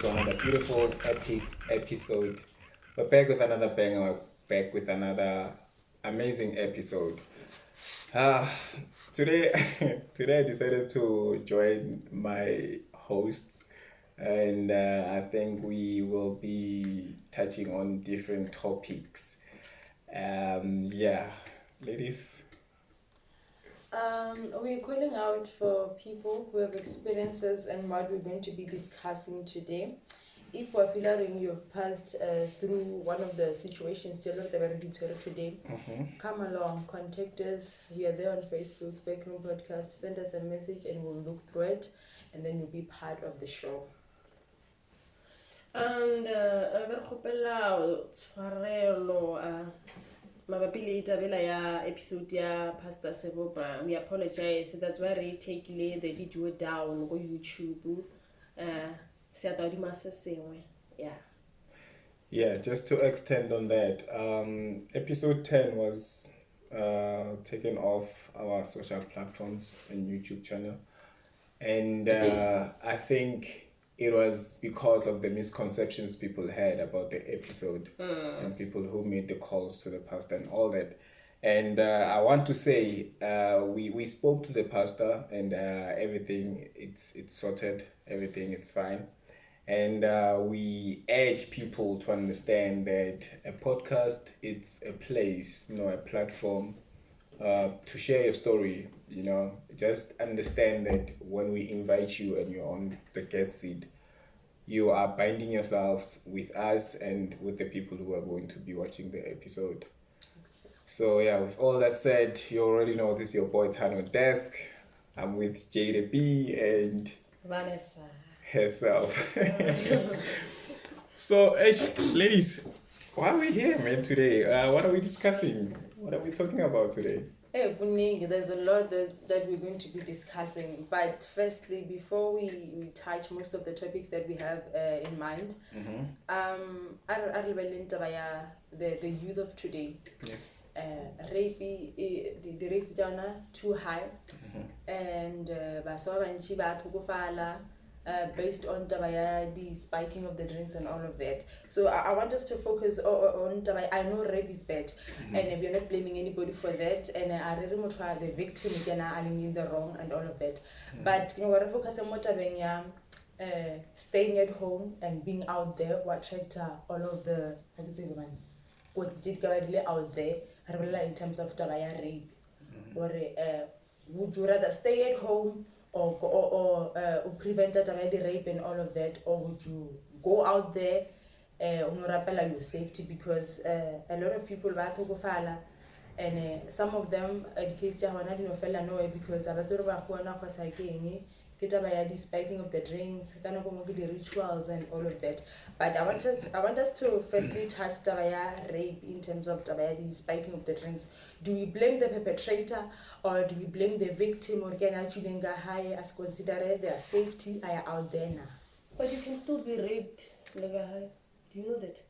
to another beautiful, epic episode. We're back with another banger, back with another amazing episode. Uh, today, today I decided to join my hosts, and I think we will be touching on different topics. Yeah, ladies. We're calling out for people who have experiences and what we're going to be discussing today. If we're feeling you've passed through one of the situations today, come along, contact us. We are there on Facebook, BackRoom Podcast. Send us a message and we'll look through it and then you'll be part of the show. And re kgopela tshwarelo mabapi le tabela ya episode ya Pastor Seboba. We apologize. That's why we take the video down go YouTube. Se atadima se sengwe. Yeah. Yeah, just to extend on that, episode 10 was taken off our social platforms and YouTube channel. And I think it was because of the misconceptions people had about the episode and people who made the calls to the pastor and all that. And I want to say we spoke to the pastor and everything, it's sorted, everything, it's fine. And we urge people to understand that a podcast, it's a place, a platform to share your story. Just understand that when we invite you and you're on the guest seat, you are binding yourselves with us and with the people who are going to be watching the episode. So yeah, with all that said, you already know this is your boy Tano Desk. I'm with Jada B and Vanessa herself. So, ladies, why are we here, man, today? What are we discussing? What are we talking about today? Hey, Buning, there's a lot that we're going to be discussing. But firstly, before we touch most of the topics that we have in mind, the youth of today. Yes. Rape, the rates are too high, and based on the spiking of the drinks and all of that. So I want us to focus on I know rape is bad, and we're not blaming anybody for that, and I really want to the victim again in the wrong and all of that. But we're focusing on staying at home and being out there, what all of the what's out there in terms of rape, or would you rather stay at home or prevent the rape and all of that, or would you go out there your safety? Because a lot of people and some of them because the spiking of the drinks, the rituals and all of that. But I want us to firstly touch rape in terms of the spiking of the drinks. Do we blame the perpetrator or do we blame the victim, or can actually high as consider their safety are out there now? But you can still be raped. Do you know that?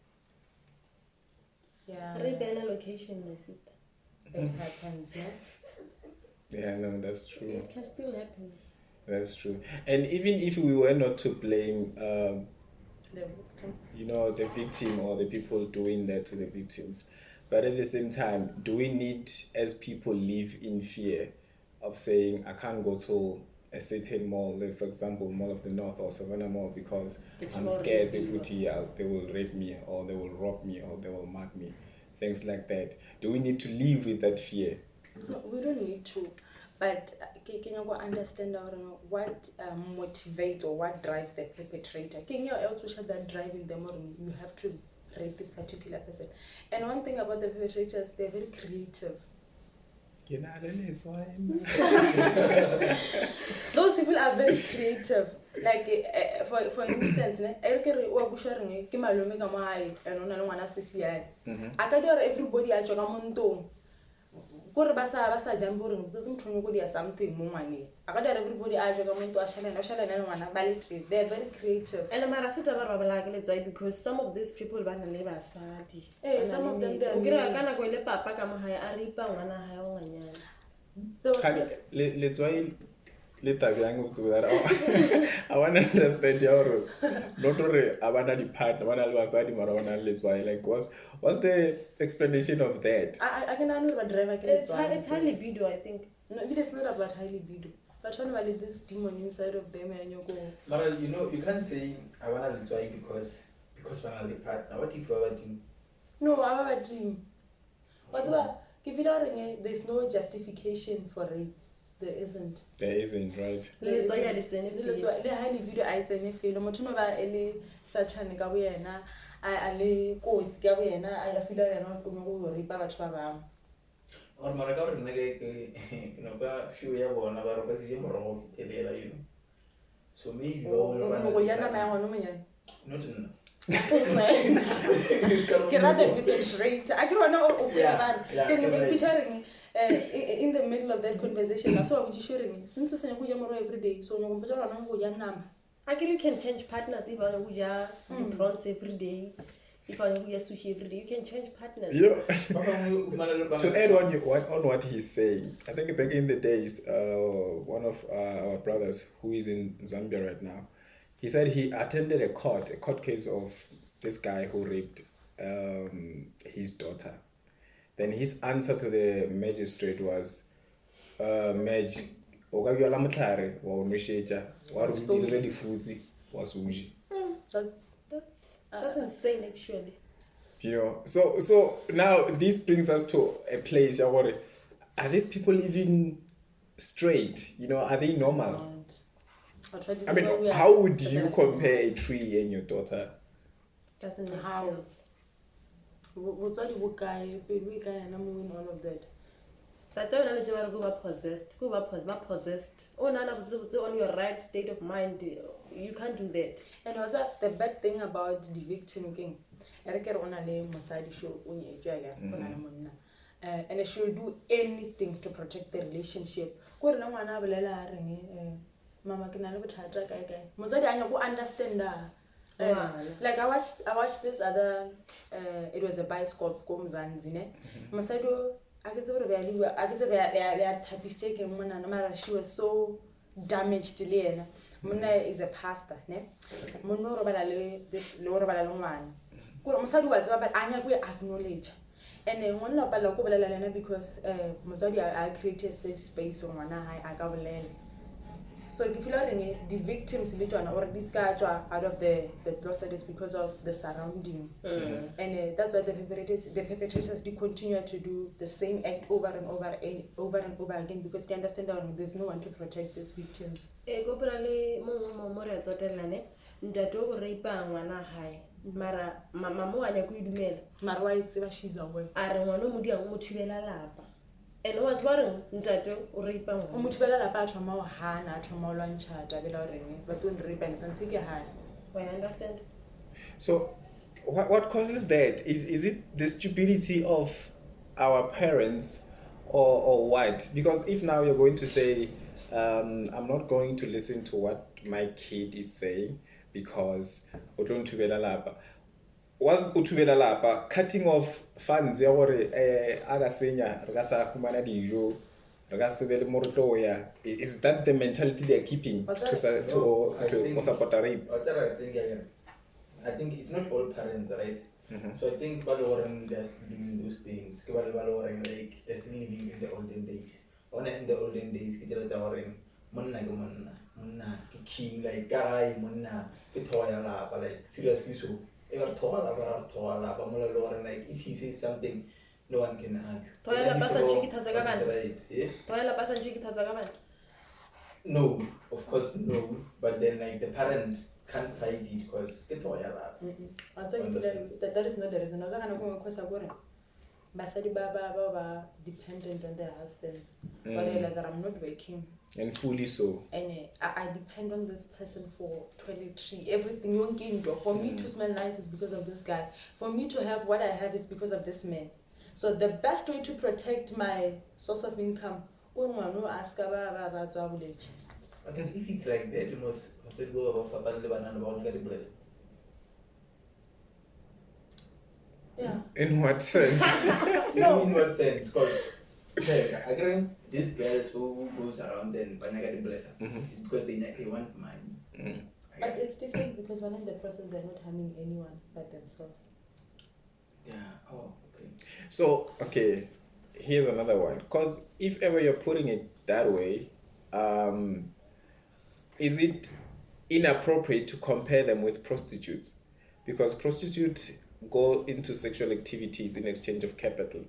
Yeah. Rape in a location, my sister. It happens, yeah. Yeah, no, that's true. It can still happen. That's true. And even if we were not to blame, the victim or the people doing that to the victims, but at the same time, do we need, as people, live in fear of saying, I can't go to a certain mall, like for example, Mall of the North or Savannah Mall, because I'm scared they will rape me, or they will rob me, or they will mug me, things like that. Do we need to live with that fear? No, we don't need to. But can you understand what motivates or what drives the perpetrator? Can you also show that driving them, or you have to rape this particular person? And one thing about the perpetrators, they're very creative. Those people are very creative. Like for instance, everybody something everybody they're very creative. And because some of these people some of them later I want to understand your not only abana the partner, like what's the explanation of that? I can understand driver. It's high libido, I think. No, it is not about high libido. But when well, this demon inside of them and you go. But you know, you can't say I wanna try because wanna the partner. What if you have a team? No, I have a team. But if you don't, there's no justification for it. There isn't. There isn't, right? Let's why the high libido I tell feel much no ba ele such an ka wena I le codes ka wena I feel that not go ripa batho ba bang. Or Maraka or you know, a few years ago, never was him or you know. So maybe not in. I can know in the middle of that conversation. I saw you sharing since you say every day. So you can change partners if I know prawns every day. If I know sushi every day, you can change partners. Yeah. To add on what he's saying, I think back in the days, one of our brothers who is in Zambia right now, he said he attended a court case of this guy who raped his daughter. Then his answer to the magistrate was, "Maj, okagyola mutlare wa unwesheja wa ready fruitsy was uji." That's insane, actually. You know, so now this brings us to a place where are these people even straight? You know, are they normal? I mean, how would you compare a tree and your daughter? Doesn't make sense. What's all the guy and I'm moving all of that. That's why I'm not go possessed. Possessed. Oh, on your right state of mind, you can't do that. And what's the bad thing about the victim king? And she'll do anything to protect the relationship. Mama can understand that. Like I watched this other it was a bioscope Masado she was so damaged. Muna is a pastor, ne? Muno robalale this lower balalongwan. Masadu was but Anya we acknowledge. And then one of Balakobalana because Mozadi I created a safe space on one I got land. So if you learn the victims or this guy out of the closet is because of the surrounding. And that's why the perpetrators do continue to do the same act over and over again because they understand that there's no one to protect these victims. Mara mama mo anya kuidumela mara wa itseba she's aware are ngwana modi a mo thibela lapa and once ba ntate o ripa ngwana o mo thibela lapa a thoma o hana a thoma o lwantsha tabela o reng ba to ripa ne santse ke hana. I understand. So what causes that? Is it the stupidity of our parents or what? Because if now you're going to say I'm not going to listen to what my kid is saying because otlo ntubela lapa was utubela lapa cutting off funds ya gore aga senya re ka sa khumana dijo re ka se be le morotlo ya is that the mentality they are keeping to support rape? I think it's not all parents, right? So I think Baloran they're still doing those things. Baloran like they're still living in the olden days. In the olden days, Munna king like guy munna la like seriously so ever like if he says something no one can argue. No, of course no, but then like the parent can't fight it because that is not the reason. Basadi baba dependent on their husbands. But I realize that I'm not working. And fully so. And I depend on this person for toiletry, everything. For me to smell nice is because of this guy. For me to have what I have is because of this man. So the best way to protect my source of income, but then if it's like that, you must go over. Yeah. In what sense? No, in what sense? Because Again, these girls who goes around and Banagadi bless it's because they want money. But it's different because when in the process they're not harming anyone but themselves. Yeah. Oh, okay. So, okay, here's another one. Because if ever you're putting it that way, is it inappropriate to compare them with prostitutes? Because prostitutes go into sexual activities in exchange of capital.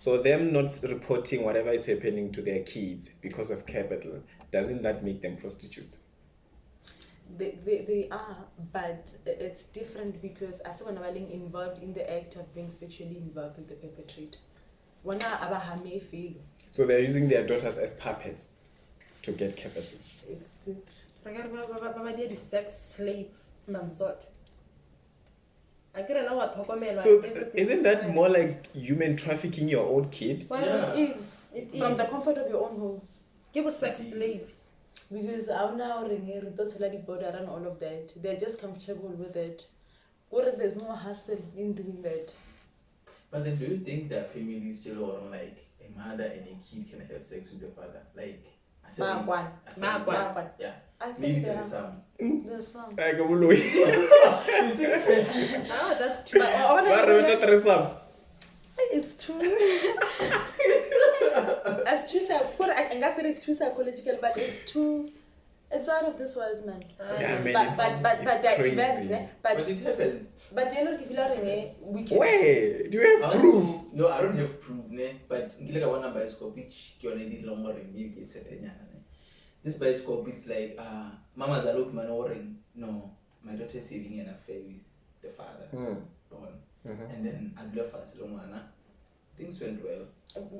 So them not reporting whatever is happening to their kids because of capital, doesn't that make them prostitutes? They are, but it's different because as when I'm involved in the act of being sexually involved with the perpetrator. So they're using their daughters as puppets to get capital. The sex slave, some sort. I don't know what So isn't that more like human trafficking your own kid? Well, Yeah. it is. From the comfort of your own home. Give a sex slave. Because I'm now ringing the border and all of that. They're just comfortable with it. Or there's no hassle in doing that. But then, do you think that families still or like a mother and a kid can have sex with the father? Like, yeah. I think Maybe there there is are. some. There's some. Oh, that's too But it's true. As true, I guess it's too psychological, but it's true. It's out of this world, man. Yeah, man, but there are crazy. events, But it happens. but you know, if you are we can. Wait, do you have proof? No, I don't have proof, but I want a bioscope which you already longer review it's a this bioscope it's like mama's a look man no, my daughter is having an affair with the father. And then I left us long things went well.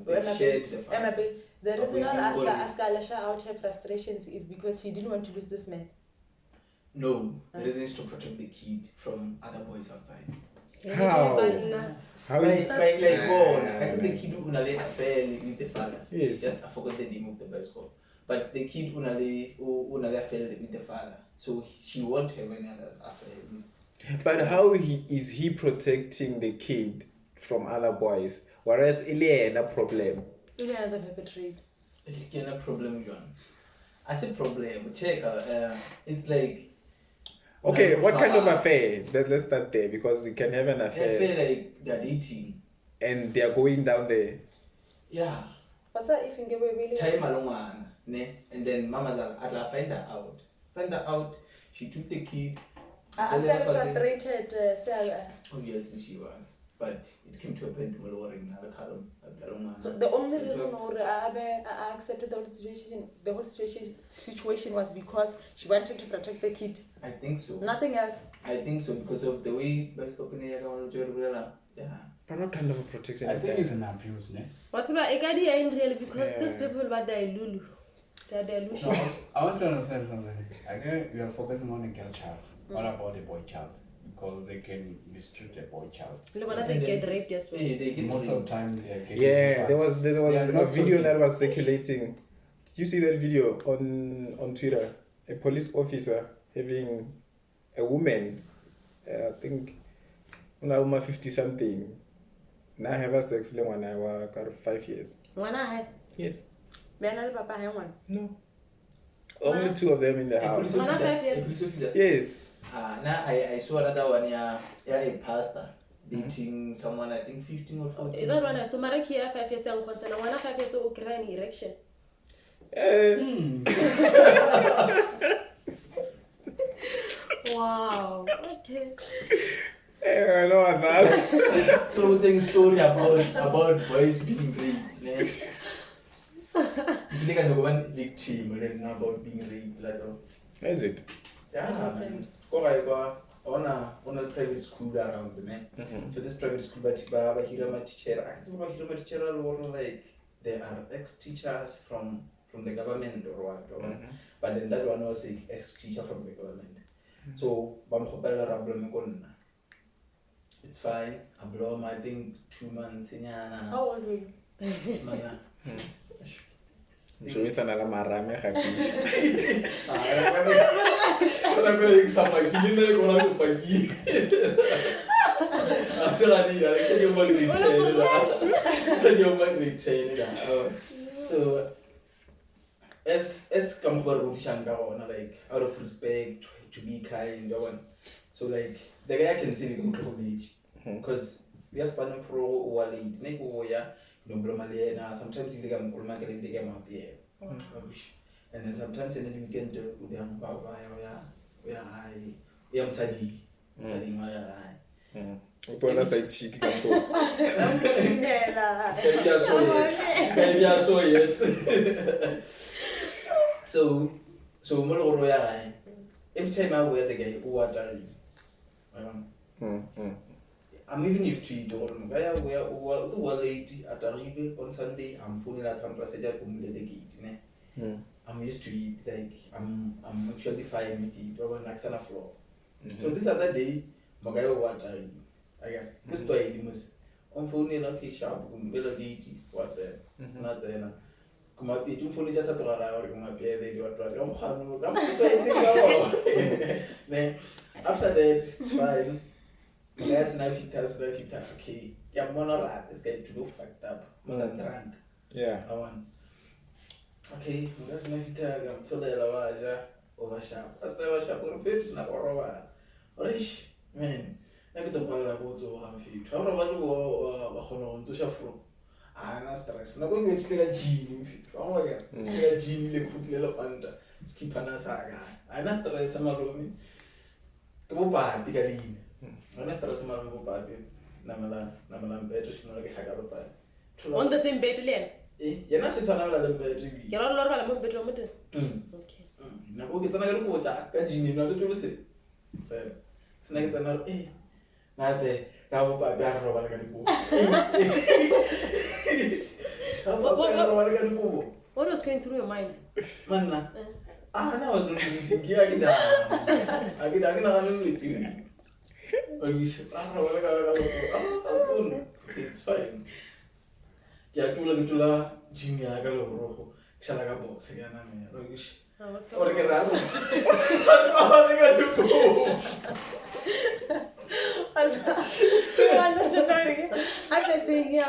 They shared the father. The reason why Aska out her frustrations is because she didn't want to lose this man. No, the reason is to protect the kid from other boys outside. How? How is By I think the kid unale affair with the father. Yes. Just I forgot the name of the bicycle. But the kid unale affair with the father. So she won't have any other affair with. But how is he protecting the kid from other boys? Whereas Ilya a problem. Ilya the perpetrator. It's a problem, John. I say problem. Check. It's like. Okay, what kind of affair? Let's start there because you can have an affair. I feel like they're dating. And they're going down there. Yeah. But if you give really time along and then mama's I'll find her out. Find her out. She took the kid. I said frustrated. Obviously she was. But it came to a point where another column. So the only reason I accepted the whole situation was because she wanted to protect the kid. I think so. Nothing else. I think so because of the way yeah. But what kind of a protection I is think that? it's an abuse, ne? What about Egadi in really because these people were Lulu. They're delusional. No, I want to understand something. Again, we are focusing on a girl child. What about a boy child? Because they can mistreat a boy child. They get raped as well. They get Most of the time they are getting Yeah, there was They are a not video talking. that was circulating. Did you see that video on Twitter? A police officer having a woman, I think, when I was 50 something. Now I have a sex when I was 5 years. Yes. Papa No. Only two of them in the house. 5 years. Police officer. Yes. Now I saw another one a pastor dating someone I think 15 or 14. That one, so Maraki 5 years and concern. 5 years old crying erection. Wow. Okay. I know that. Clothing story about boys being raped. You can go one victim about being raped. Is it? Yeah, man. Go on a private school around the man. So this private school, but Hirama teacher, I think about Hirama teacher like there are ex-teachers from the government or what. But then that one was an ex-teacher from the government. So it's fine. I blow my thing 2 months in How old were you? Shomisana la marame gakish. Actually, I tell you what retain So, as come for like out of respect to be kind, so like the guy can see him age because we are spanning for a late, make sometimes you get and then sometimes in the weekend we am studying Utona side chick kanto. Maybe I saw it. So every time I wear the guy who are I'm even used to it all. Where late at on Sunday, I'm phoning at I'm used to it, like I'm actually fine with it, or like on the floor. So this other day, Magayo water. Again, this by it must on phone in a sharp, what's there? It's not there. Come up, you phone just a dollar or come up here, they do a drug. After that, it's fine. Yes, now if it has okay. Yeah, monorat is going to look fucked up, more than drunk. Yeah. I want. Okay, that's not it. I'm so the lavaja over sharp. As never sharp or fit, not over. Rich man, I get the ball about to have feet. How about you to shuffle? I'm not stressed. Now we're going to get a gene. Oh, my god, a gene, little panda, skip an saga. I'm not stressed. I'm alone. Come on, Pigalin. I'm not stressed. I'm alone. Namala better, she not get On the same bed, Len. You're not sitting on the bed. You're all over the bedroom. Okay. Now go get another water. That genie, not to listen. Snakes are not not there. Now, by Barrow, I got to go. What was going through your mind? Manna. I was thinking, I get it's fine. Yeah, Tula, Jimmy, I got a rojo. Shall I go box again? I mean, or get out. I got to go. I'm saying here, I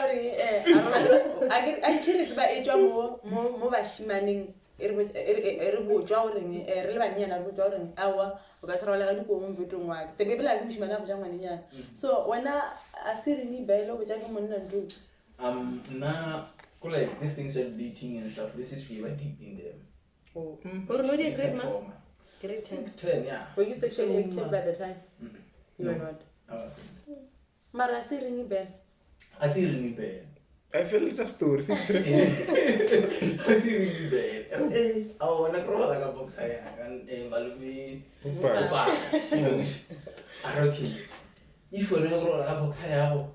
actually it's by a job more by shimming. Drawing, relevant hour, because I like to go on between work. The people like Mishman of Jamania. So when I see any bello, which I can do. Now, like this things of dating and stuff, this is really deep in them. Oh, or no, dear great man. Great 10, yeah. Were you sexually active by the time? You were not. I wasn't. Mara, I see any bell. I see really bad. I feel it's a story. It's interesting. I see really bad. I want to grow like a box. I can Malumi. Aroki. If you don't grow like a box, I have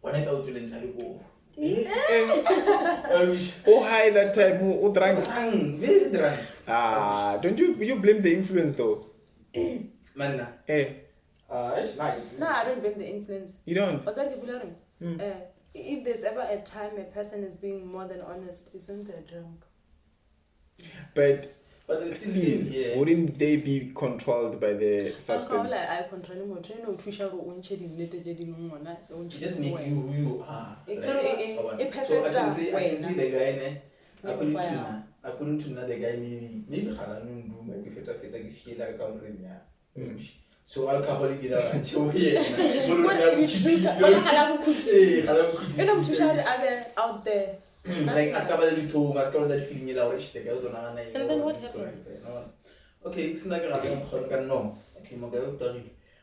one night out to let you go. I wish. Oh, hi, that time who drank. Very drunk. Ah, don't you blame the influence though? Manna. Eh. It's nice. No, I don't blame the influence. You don't? What's that learning? If there's ever a time a person is being more than honest, it's when they're drunk. But it's still here. Wouldn't they be controlled by the substance? I control him. It just make you who you are. So I can see the guy. I couldn't tune the guy maybe Halanun do maybe feta like so alcohol in a show here. Out there. Like Ascabal to Mascal that feeling it out. And then what happened? Okay, it's like a no. Okay, Mogato.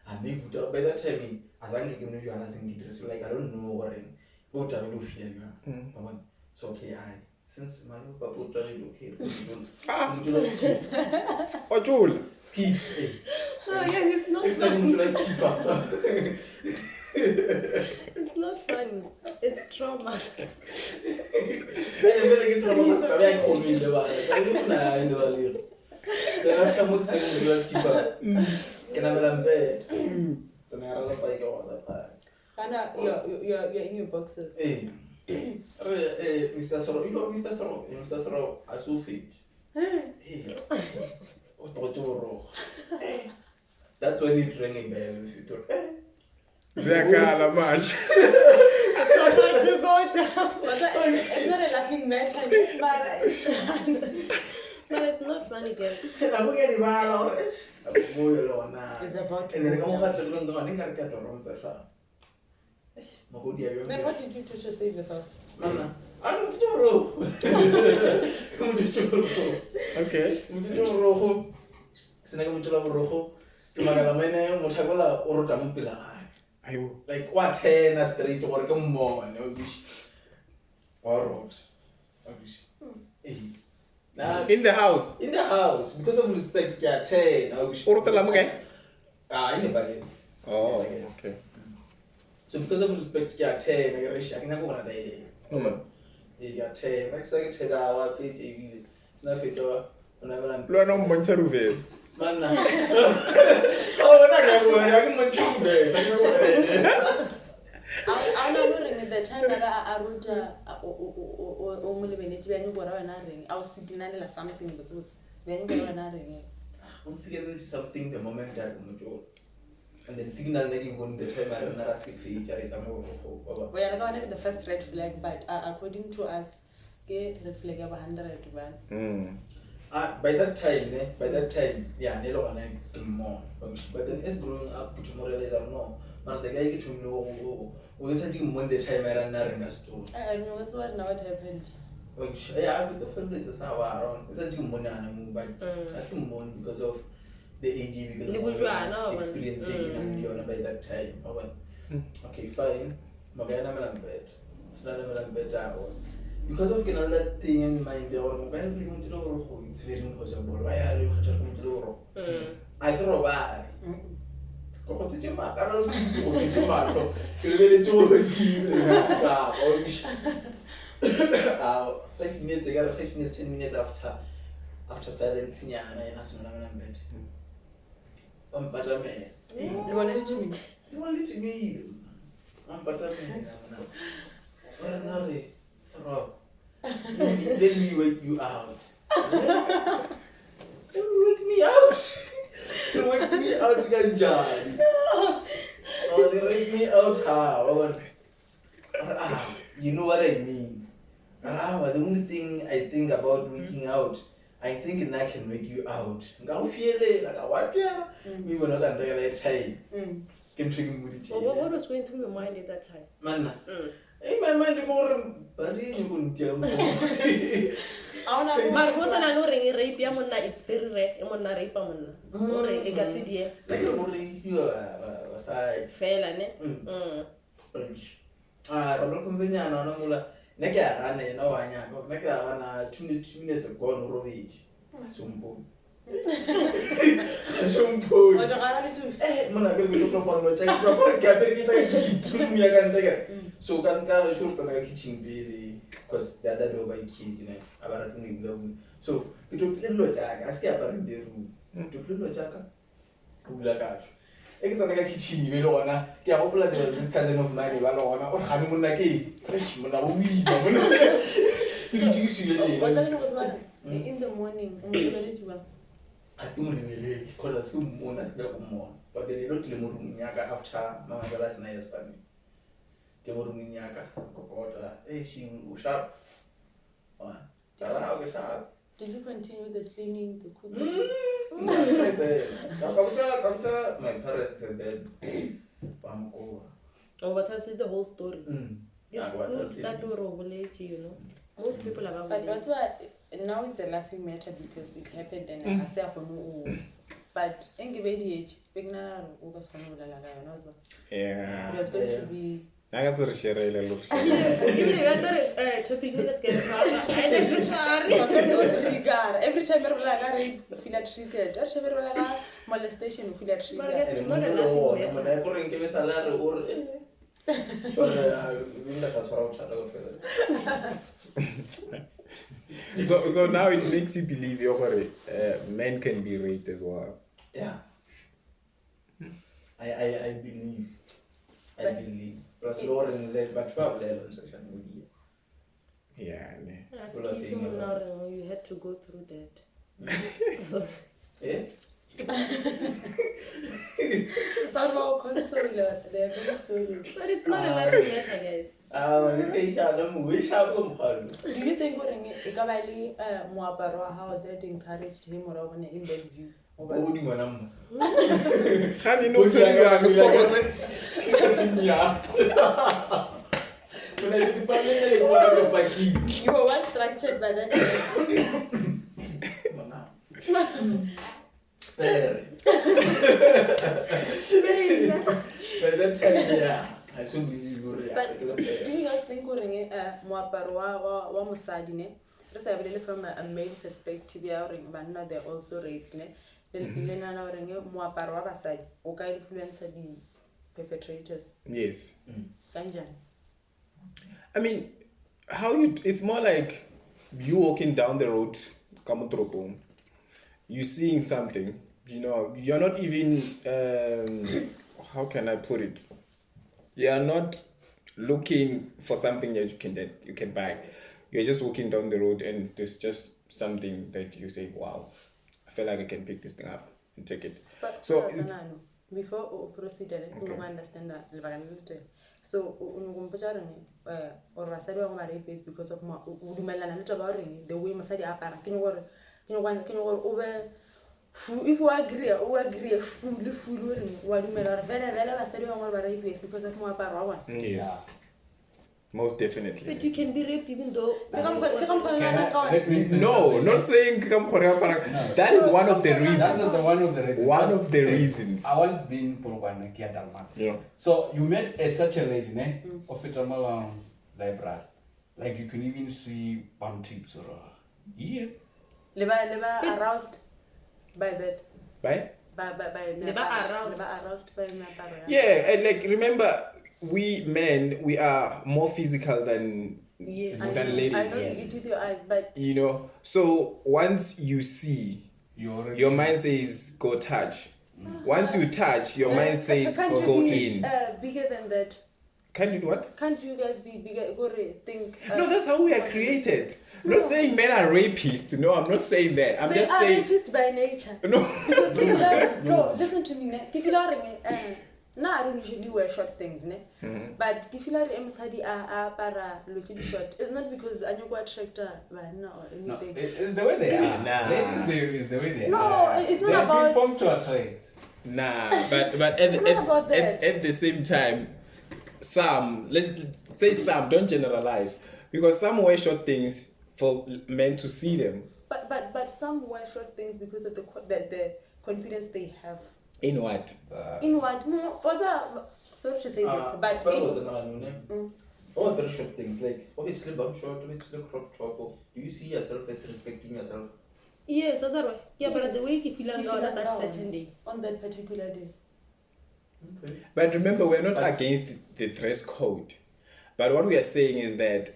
I make good by that time. As I can give you an asking like I don't know what I do fear you. So okay, since Manu Papu okay. Oh, Joel. Ski. Oh, yes, it's not funny. It's not funny. It's trauma. You're in your boxes. Mr. Soro, you know Mr. Soro, I so fit. Hey, that's when it rang a bell. Ziyakhala manje. So much to go down. It's not a laughing matter, but But it's not funny, guys. It's about to and then go come down. home to go on and get wrong person. Then what did you do to save yourself? Mama, I'm not sure. Okay. Ayo. Like what 10 straight or come on, or now In the house. in the house, because of respect, yeah, 10. Urutela mo kay? Anybody. Oh, Yeah. okay. So because of respect, yeah, 10. I can go on a day. Yeah, 10. Like I said, our faith, it's not faith. Whenever I'm Lo no mmontsha ruvesi. man. Oh, what I can mention this. I know the time that I wrote I was sitting on something because I'm seeing something the moment I come to and then signal negative when the time I don't ask if you are we are going to the first red flag, but according to us, red flag of 100 man. by that time, yeah, Nelo and I come more. But then as growing up, to more realize I don't know. But the guy get to know we something when the time I ran in the store. I know what happened. Yeah, I put the family to how around. It's something money and move back. Asking more because of the age experiencing and by that time. Okay, fine. Magana bed. Snana bed. Because of another thing in mind, it's very impossible. Why are you going to do? I throw back. I don't see you. 5 minutes, I got 5 minutes, 10 minutes after silence. Yeah, and I asked him in bed. But You wanted to me? you wanted to me. But sorrow. Let me wake you out. Let me wake me out. You wake me out, Ganjan. Oh, they wake me out how? You know what I mean. The only thing I think about waking out, I think I can wake you out. We were not under the time. What was going through your mind at that time? Man, in my mind, but But wasn't I know rape yamona? It's very rare. Yamona rape amona. Or a cassidia. you are Fail, ne? Robert Conveniano, Namula, Neka, and no, I know, Neka, 2 minutes of gone rovage. Sumpo. Sumpo. What are you? Mona, go to proper check. So, can carry short on a kitchen baby because the other door by kid, you know, about a so, you don't play Lojack, ask about in the room. To play Lojaka? Ulagash. Like a kitchen, you know, this cousin of mine, or Hamunaki, Mona, we In the morning, ask him because as whom monas go more, but they don't Lemurunyaka after Mamma's last night's family. Lemurunyaka, she was sharp. Sharp. Did you continue the cleaning, the cooking? My parents said that Oh, but that's the whole story. Yeah, It's what good else that did you relate, you know. Most people have But that's why now it's a laughing matter because it happened and I say but in the age, Yeah. it was going to be. Naka se share ile lo. Topic with the Every time I feel triggered. Every time I molestation, you feel triggered. It's not a laughing matter. So now it makes you believe men can be raped as well. Yeah. I believe. Plus Lauren led but probably on social media. Yeah, ne. You had to go through that. So, Yeah? But more console, they're very sorry. But it's not a matter matter, guys. Do you think Ikabali Muaparo, how that encouraged him or over in that view? Can you know you were once structured by that. By that time, yeah. I should believe you. But do you guys think Muaparo wa Musadi ne? Just I believe from a male perspective, but they're also raped. Lena Muaparo wa Basadi, Oka influence the perpetrators. Yes. Kanjan. I mean, it's more like you walking down the road, Kamutropong, you seeing something, you're not even, how can I put it? You're not looking for something that you can buy. You're just walking down the road and there's just something that you say, wow, I feel like I can pick this thing up and take it. But So before we proceed, I think understand that. So or basadi ba ngwa rape because of o dumelana le taba reng the way mosadi a apara ke gore o be if you agree fully reng wa dumela re vele basadi ba ngwa ba rape because of moaparo wa bona. yes, most definitely. But you can be raped even though. No, not saying that is one of the reasons. That is one of the reasons. One of the reasons. I once been Polwana Kia Dalmat. Yeah. So you met such a lady, ne? Of it library. Like you can even see palm tips or yeah. Liba aroused by that. Right? By aroused. aroused by moaparo. Yeah, and like remember, we men, we are more physical than Yes. than ladies. I know you eat with your eyes, but So once you see, your mind says go touch. Once you touch, your mind says can't you go be, in. bigger than that? Can you do what? Can't you guys be bigger? Go think. No, that's how we are created. I'm not saying men are rapists. No, I'm not saying that. I'm they just are saying. rapists by nature. No. Because no, listen to me. If you are I don't usually wear short things, ne? But if you are msadi para looking short, it's not because I know what attractor, but no or No, anything. it's the way they are. Nah. Ladies, the way they No, are. it's not They have been about. formed to attract. Nah, but It's not about that. at the same time, let's say some, don't generalize, because some wear short things for men to see them. But some wear short things because of the confidence they have. In what? In what? Sorry to say this, but all very short things like obviously bum short, obviously crop top. Do you see yourself as respecting yourself? Yes, that's right. Yeah, but Yes. the way you feel You on feel that down. certain day. on that particular day. Okay. But remember, we're not But- against the dress code. But what we are saying is that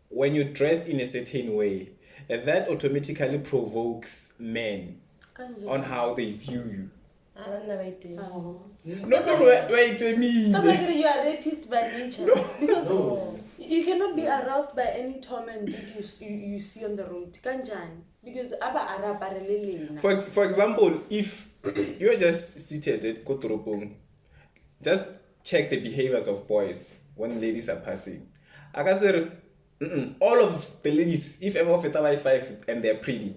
when you dress in a certain way, that automatically provokes men on how they view you. I don't know what to Oh. No, wait a minute. That's like you are rapist by nature. Because No. you cannot be aroused by any Tom and Dick you see on the road. Kanjan. Because aba araparelele. For example, if you're just seated at Kotoropong, just check the behaviors of boys when ladies are passing. I can say, all of the ladies, if ever of a 5 and they're pretty,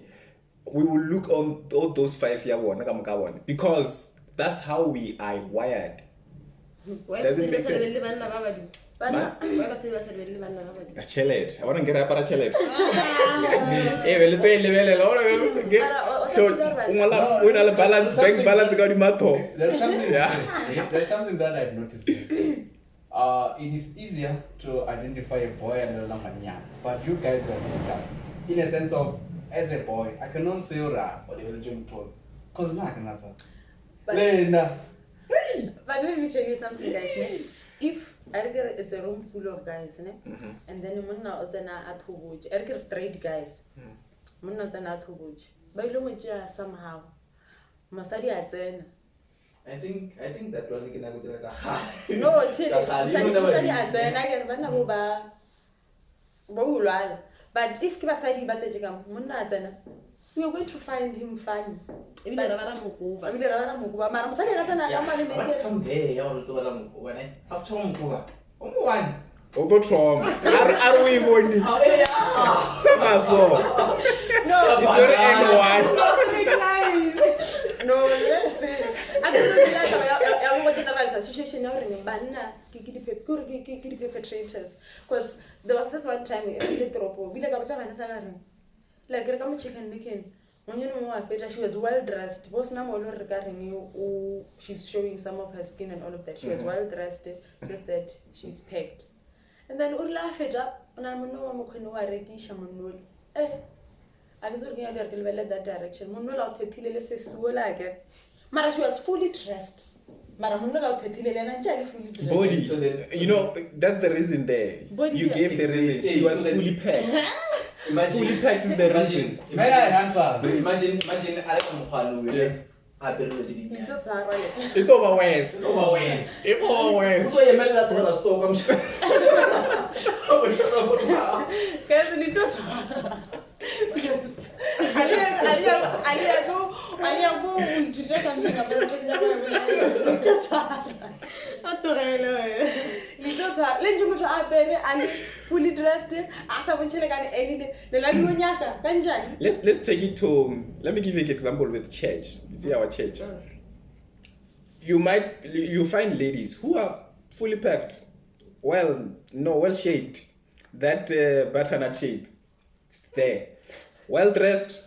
we will look on all those 5 year one because that's how we are wired. Does it make sense? But no. A chelet. I want to get up at a chelet. So, balance, bank balance, got him at all. There's something. Yeah. There's something that I've noticed. It is easier to identify a boy and a young, but you guys are difficult. In a sense of, as a boy, I cannot say "ra" or the religion told, cause na kanasa. But let me tell you something, guys. Ne? If it's a room full of guys, ne? And then munna otsena athubuj, straight guys. Munna otsena athubuj. Ba ile mo tjea somehow. Masadi a tsena. I think that one can go to like No, masadi a tsena ke bana bo ba ulwala. But if ke basadi ba tje ka munna a tsena. we are going to find him funny. Ebile ra bara mokoba. Ebile ra bara mokoba. Mara mosadi ga tsena ka mane What come there? Ya go tlola mokoba ne. After mokoba. One. Ogo Trump. Are we going? Oh yeah. So. No, It's very N1. no, let's see. I don't know what the situation now in Banna, Kiki perpetrators. Because there was this one time in the tropo, we like a Sagarin. Like a chicken licking. When you know she was well dressed. Both now regarding you, she's showing some of her skin and all of that. She was well dressed, just that she's pegged. And then Urla fed up, and I'm no one I was looking at that direction. Munola Tetilele says, Mara, she was fully dressed. Mara Munola Tetilele and I fully dressed. Body. So then, You know, that's the reason there. Body You there. gave the reason. She was fully packed. imagine. Fully packed is the reason. May I answer? Imagine I don't know with Abel. That's all right. It's over West. Over West. It's over West. So you made that to store. I'm sure. Guys, you don't. I go to do something about it. Fully dressed. Let's take it to. Let me give you an example with church. You see our church. You find ladies who are fully packed, well shaped. That butternut shape, it's there, well dressed.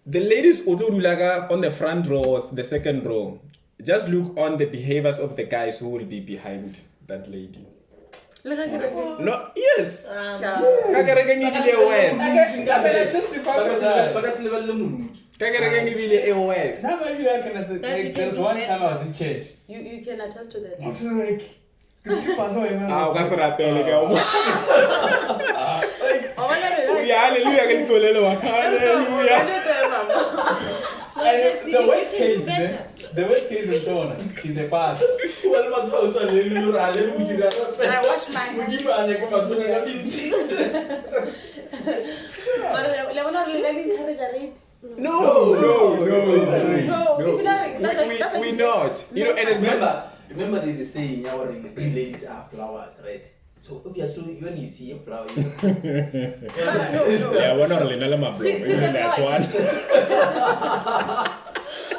The ladies Ododulaga on the front row, the second row. Just look on the behaviors of the guys who will be behind that lady. No, yes. Kakareke ngibile West. But that's level mood. Kakareke ngibile West. There's one time I was in church. You can attest to that. I was like, Ah, ukafirapele ke umusha. Hallelujah ke ditolelo wa. Hallelujah. And the worst case is Donna. She's a pastor. I wash my hands. No. We not. You know, and as much. Remember there's a saying, ladies are flowers, right? So obviously when you see a flower, you Yeah, we're not really nala mablo. That's one.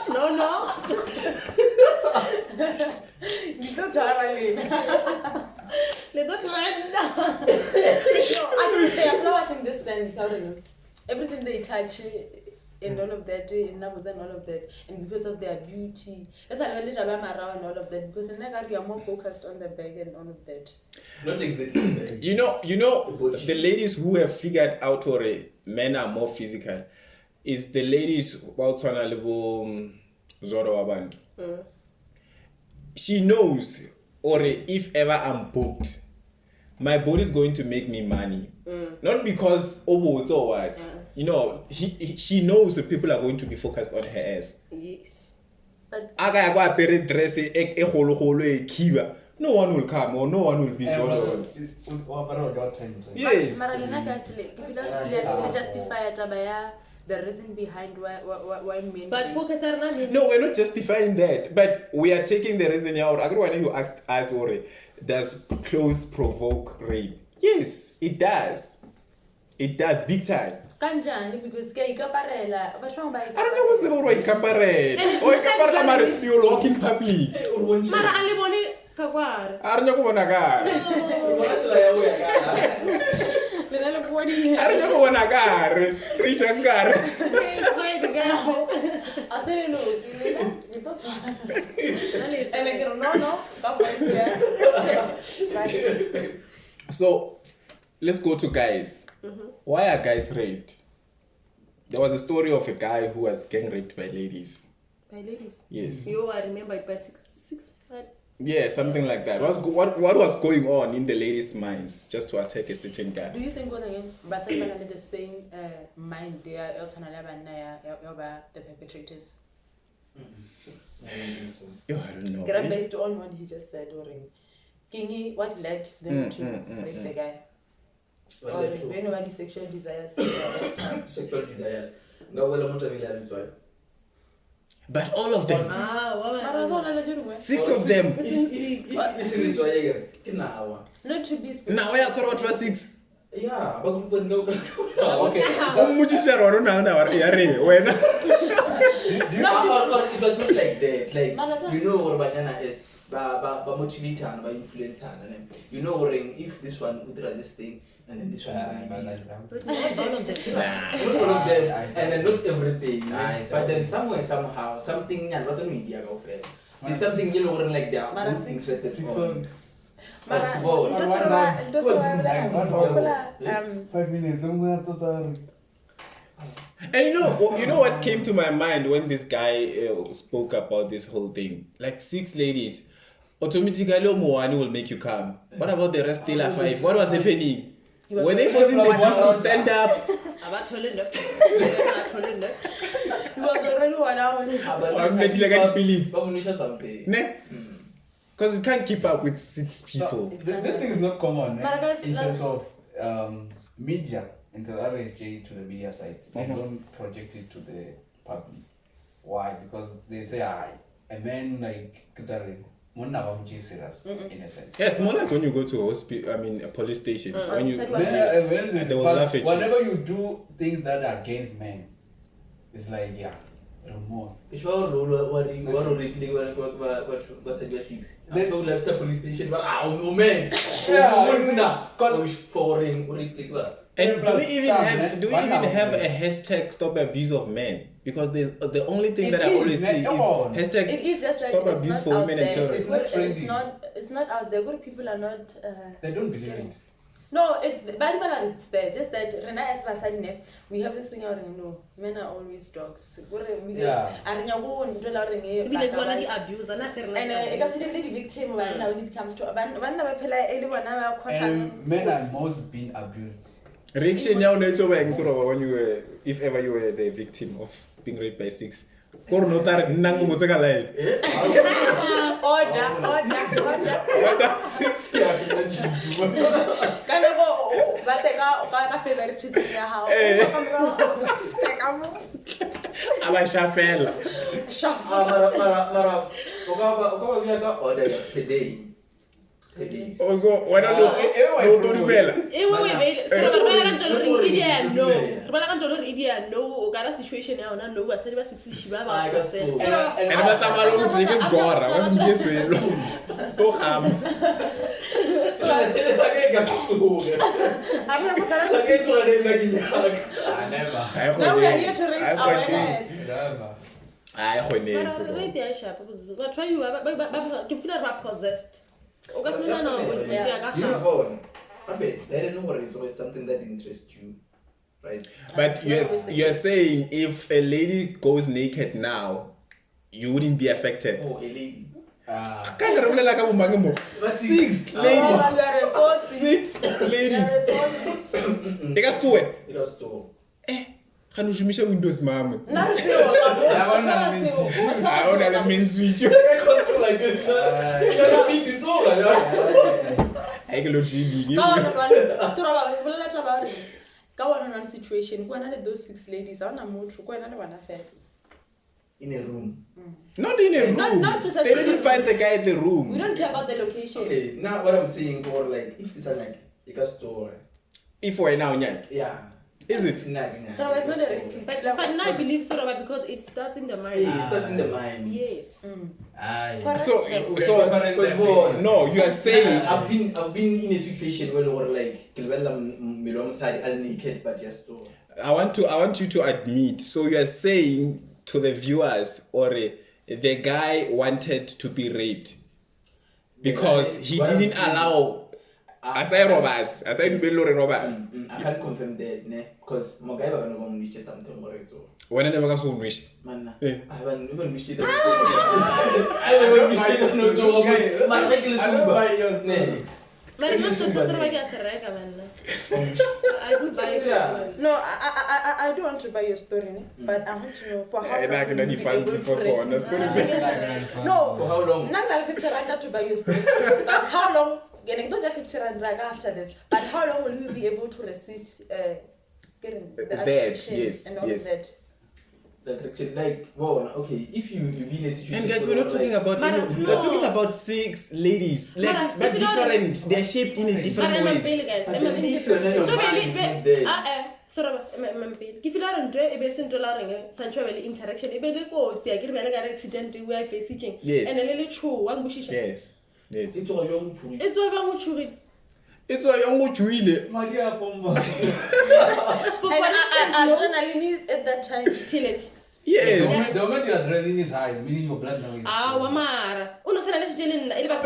No. Let's run. I don't they are flowers in this sense, I don't know. Everything they touch and all of that, in numbers and all of that, and because of their beauty. That's why I went around and all of that, because in that you are more focused on the bag and all of that. not exactly. You know, the ladies who have figured out or men are more physical is the ladies about Zoro Abantu. She knows, or if ever I'm booked, my body is going to make me money. Not because Obo or what. You know, she knows the people are going to be focused on her ass. Yes. But no one will come or no one will be Zoro. Yes. Justify the reason behind why men. But focus on men. No, we're not justifying that, but we are taking the reason out. Everyone you asked us, does clothes provoke rape? Yes, it does. It does, big time. Kanjani because ikaparela I don't know what's the word ikaparela. Oh, ikaparela mari you walk in public. Mara aliboni kakwara. I don't know what I got. I don't know what I got. Rishangar. I said no. And I go no. So let's go to guys. Why are guys raped? There was a story of a guy who was gang raped by ladies. By ladies? Yes. I remember it by six. Yeah, something like that. What was going on in the ladies' minds just to attack a certain guy? Do you think Basel under the same mind they are the perpetrators? Yo, I don't know. Based on what he just said, Kingi, what led them to rape the guy? Or sexual desires? Sexual desires. Ngabula umuntu abili alitswayo. But all of them, Mara zona le dirwe. 6 of them. Isilitswayo ke kinawa. Not to be specific. Now ya tsara batho ba 6. Yeah, ba group ngau ka. Okay. Ummutsisa rona na ya re wena. It was not like that. Like you know what banyana is ba motivate and ba influence and you know if this one would do this thing and then this one But like All of them. not all of them and then not everything but then somewhere somehow something and what media go for there's something you know like they are both interested 6 on on. Mara It's bold. just 5 minutes. Somewhere total. And you know what came to my mind when this guy spoke about this whole thing? Like 6 ladies, automatically one will make you come. What about the rest still are 5? What was happening? Were they forcing the dude to stand up? About toilet nuts. Toilet nuts. He was already 1 hour. I'm making like a police. something Ne? Because you can't keep up with 6 people. This thing is not common But guys, in like- terms of media, into RHJ to the media side. They don't project it to the public. Why? Because they say, a man like Kitare, serious in a sense. Yes, more like when you go to a hospital, a police station. When you said They will laugh at you. Whenever you do things that are against men, it's like, remorse. Sure, what replay what said 6. So left the police station, but no man. Because foreign replay. And do we even Some, have do we one even now, have man. a hashtag stop abuse of men? Because there's the only thing It that I is, always man. see is Come on. hashtag It is just that stop it's abuse not for out women and there. children. It's not It's trendy. not out there. Good people are not. They don't believe it. No, it's it's there. Just that Rena as Vasadine, we have this thing out and no, men are always dogs. Yeah. Maybe like one of the abuse and I said And it got to the victim when it comes to And men are most being abused. Reaction now when you were, if ever you were the victim of being raped by 6. Or not that nangu motseka line. Order. Abashafela. Mara, ukaba kuyaka order today. Also, why not no Toribela? situation now no I said about 60 shiba I got to. And matamalo utrike sigora, wasimgeselo. To ham. Never. Now we are here to raise awareness. Never. Hayi But khoneso. maybe I sharp because try you can feel like possessed. Because no They don't know what it is, something that interests you, right? But you're saying if a lady goes naked now, you wouldn't be affected. Oh, a lady. Kanga re bolela ka bomang mo? 6 ladies. 6 ladies. E ka stwe. It was to. Khanu shumisha Windows mama. Not a I don't know mean switch. Like this. You're meeting so like I can look GD. Go on situation. Go on those 6 ladies. I want to go on affair. in a room. Not in a room. Not they didn't find the guy in the room. We don't care about the location. Okay, now what I'm saying, or like, if it's like, it goes to, If we're now nyaki. yeah. Is it? Nah. So it's not a rapist. But now I believe so because it starts in the mind. It starts in the mind. Yes. So no, you are saying I've been in a situation where we're like, I'm naked, but just to. I want you to admit. So you are saying to the viewers, or the guy wanted to be raped because he didn't allow. As I Roberts, as I do Robert. I can't confirm that, ne? Because my guy was going to something more. When I never got so rich. Man, Eh. I haven't even wished it. I haven't wished it. No joke. My regular super. Buy your snakes. But it's not so somebody as a rega man. I do buy it. No, I don't want to buy your story, ne? But I want to know for how And I can long only you'll be fancy able for to so on. resist. That's No, For how long? not like 50 rand to buy your story. But how long? Don't just 50 rand after this. But how long will you be able to resist getting the That, attention yes, and all yes. of that? attraction, like, well, okay, if you be in a situation. And guys, we're not talking about we're talking about 6 ladies, like, but different. They're shaped in a different way. If you're not your mind is not there. Ke feel like ntwe e be se ntwe la reng santshwa be le interaction e be le kotsi ya ke re bana ka accident we are facing and le chu wa ngushisha. Yes. It's all your mutual. It's all about mutual. It's why you're going to eat Magia bomba. And adrenaline at that time teenage. Yes. The moment your adrenaline is high, meaning your blood level is high. Wamara. Uno sana le shitele ile ba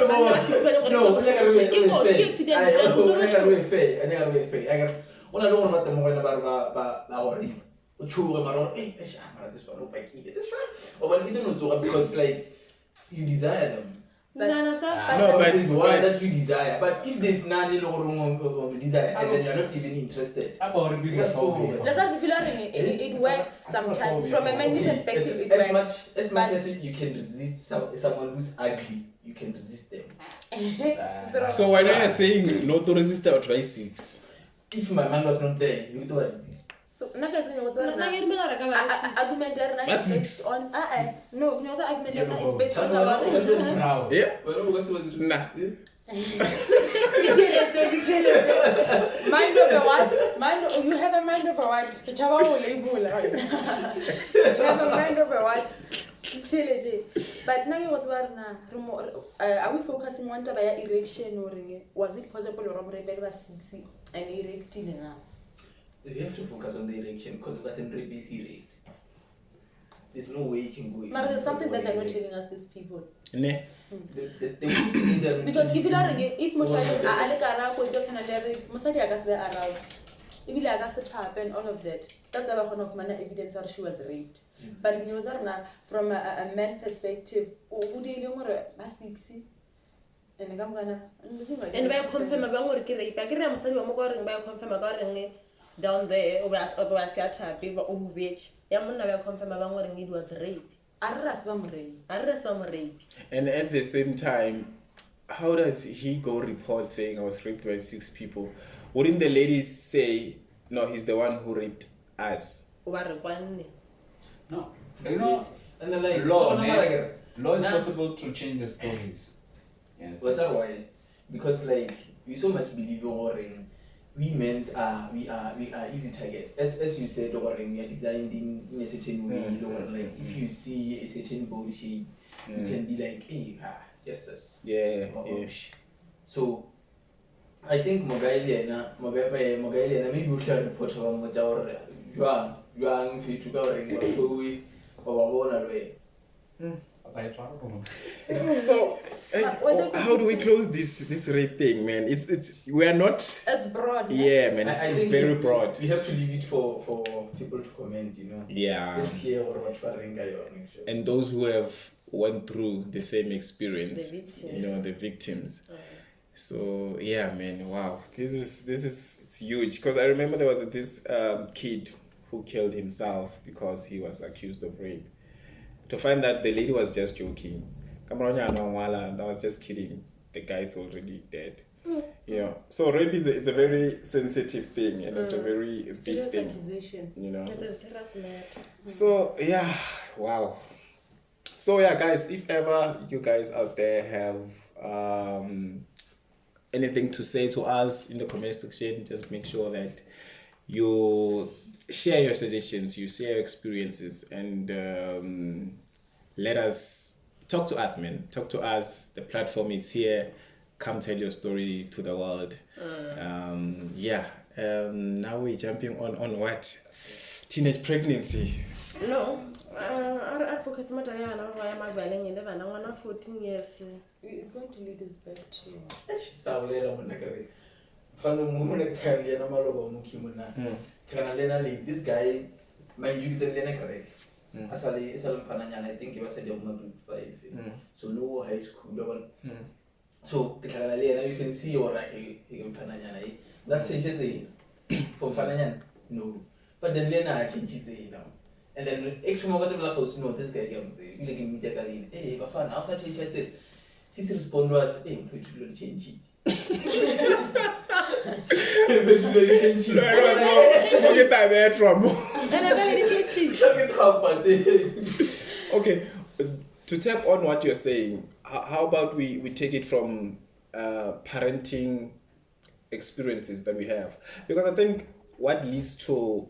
No, no, una lo rona temo wena ba gore o chuga mara mara this one o pakile this one o ba le no tsoga because like you desire them. No, but it's one that you desire. But if there's none you desire and then you're not even interested. It works sometimes from a mental perspective. It works. As much as you can resist someone who's ugly, you can resist them. So why are you saying no to resist or try 6? If my man was not there, you would resist. So argument is based on no argument is based on yeah. Nah. Mind of a what? You have a mind of a what? You have a mind of a what? But now you are we focusing on the erection or was it possible or 6 and erecting now? You have to focus on the erection because it wasn't rape erect. There's no way you can go. But there's something that they're not telling us, these people. Ne. Because if you don't if Musadi aroused, if you and all of that, that's a lot of evidence that she was raped. But if you from a man perspective, who did you more 60? And I'm gonna and by confirm about what rape. I get Musadi or more by confirm about down there over people who bitch. Yamuna confirm about what it was rape. And at the same time, how does he go report saying I was raped by 6 people? Wouldn't the ladies say, no, he's the one who raped us? No. You know, and like law is possible to change the stories. Yes. What's that why? Because like we so much believe in we men we are easy targets. As you said, we are designed in a certain way. Like if you see a certain body shape, you can be like, hey, just this. Yeah. So I think Mogaili maybe we can report about Juan fit to go ring or So how do we close this rape thing, man? We are not. It's broad. Yeah, man. It's very broad. We have to leave it for people to comment, you know. Yeah. Let's hear what and those who have went through the same experience, the victims. So yeah, man. Wow, this is it's huge because I remember there was this kid who killed himself because he was accused of rape. To find that the lady was just joking. I was just kidding. The guy is already dead. So rape it's a very sensitive thing and it's a very big serious thing. Accusation. It's harassment. So yeah, wow. So yeah, guys, if ever you guys out there have anything to say to us in the comment section, just make sure that you share your suggestions, you share your experiences, and let us talk to us, man. Talk to us. The platform is here. Come tell your story to the world. Now we're jumping on what? Teenage pregnancy. No. I focus much on my 14 years. It's going to lead us back to this guy, mind you, it's correct. Asali I think he was at grade 5. So no high school. So you can see what I can that's changes from Fananyan. No. But then Lena changes it now. And then extra more house no this guy like immediately, hey, but fun outside change said his response was, hey, we should change it. Look at that from. Okay, to tap on what you're saying, how about we take it from parenting experiences that we have? Because I think what leads to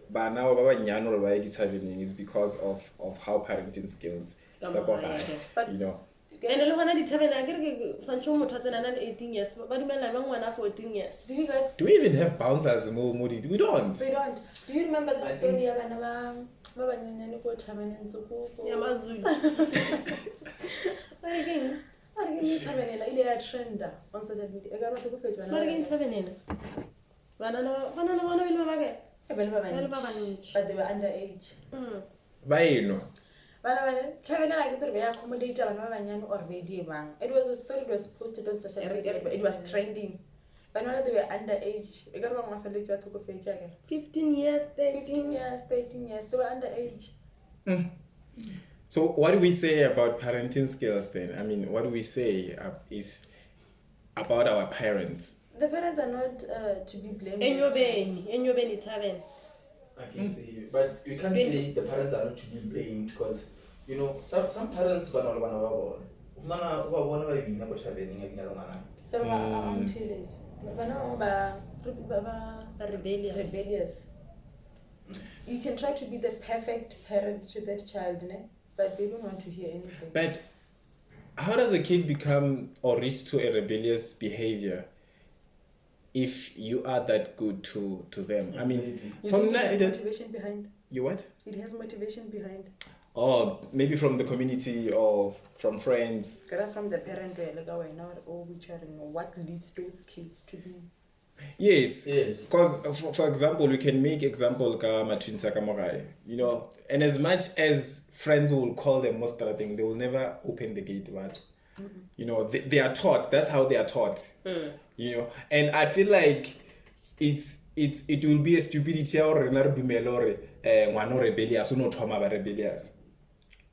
bana ba banyane or ba dithabeng is because of how parenting skills Come tsa on, kwa yeah. gae, But- you know. And le gona dithabeng a ke santse motho a tsena na 18 years ba dumela ba ngwana 14 years. Do you guys? Do we even have bouncers mo we don't. We don't. Do you remember the I story of bana ba banyane ko thabeng ntse ko? Ya mazulu. Ba ke Are ke thabeng ile ya trenda on social media. Eka batho go fetsa ba ke dithabeng ena. Bana bona bile ba ke. Bale ba bantši. But they were underage. Ba eno. Bana thabeng like it's be accommodate bana ba banyane or be di bang. It was a story that was posted on social media. It was trending. Bana they were underage. Eka ba ngwa fele tsa go fetsa ke. 15 years, 15 years, 13 years, they were underage. So what do we say about parenting skills then? I mean, what do we say is about our parents? The parents are not to be blamed. Enyobeni thabeng. I can say, but you can't say the parents are not to be blamed because you know some parents bana So I'm teenage. Rebellious. Rebellious. You can try to be the perfect parent to that child, ne? But they don't want to hear anything. But how does a kid become or reach to a rebellious behavior if you are that good to them? I mean, You from think it has that, motivation behind. you what? It has motivation behind. Or maybe from the community or from friends. Get from the parent, like what leads those kids to be. Yes. Yes. Because, for example, we can make example ka matwinsa ka mogae, you know, and as much as friends will call them most thing, they will never open the gate, but you know, they are taught. That's how they are taught. You know, and I feel like it will be a stupidity or ngwana rebellious, no trauma rebellious.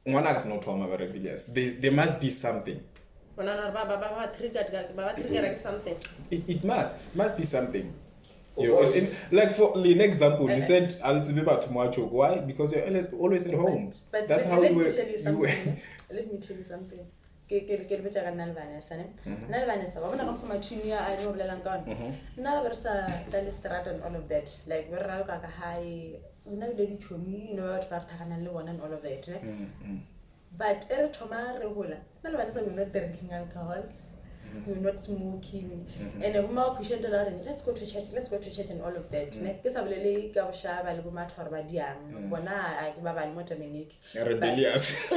Ngwana is not trauma rebellious. There must be something. Something. It must be something. For You know, boys. like for an example, you said I'll be about tomorrow. Why? Because you're always at home. But That's let, how let you me were. tell you You something. were. Let me tell you something. Ke betsa ka nna le Vanessa ne. Nna le Vanessa ba bona ka fuma tunia a no bolelang ka ona. Nna ba re sa dale strat and all of that. Like we ra ka high nna le di chomi no ba ba thakana le bona and all of that ne. But every time we were not drinking alcohol, we were not smoking, and we were pushing to that. Let's go to church, and all of that. Because I believe I was shy about my husband. I Rebellious.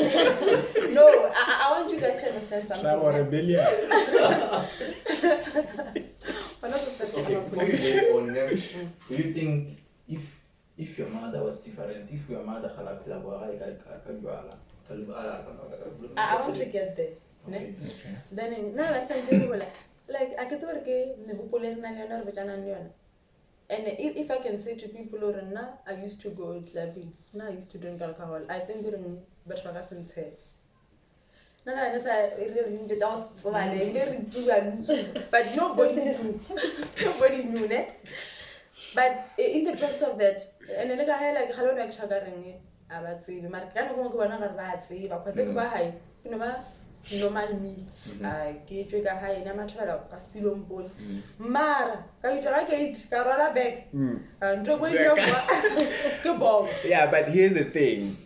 No, I want you guys to understand something. Shower rebellious. Okay, before you go on, do you think if your mother was different, if your mother I want to get there. Okay. Then now I said like I can say and if I can say to people or now I used to go clubbing, now I used to drink alcohol. I think during but I wasn't say. No, I but nobody knew. Nobody knew that. But in the process of that, and then I like hello like chagaring about see Marcano go on about see because it by high, you know, normal me. I get you high in a matter of Castillo bone. Mara, can you try it? Carola back and drop Yeah, but here's the thing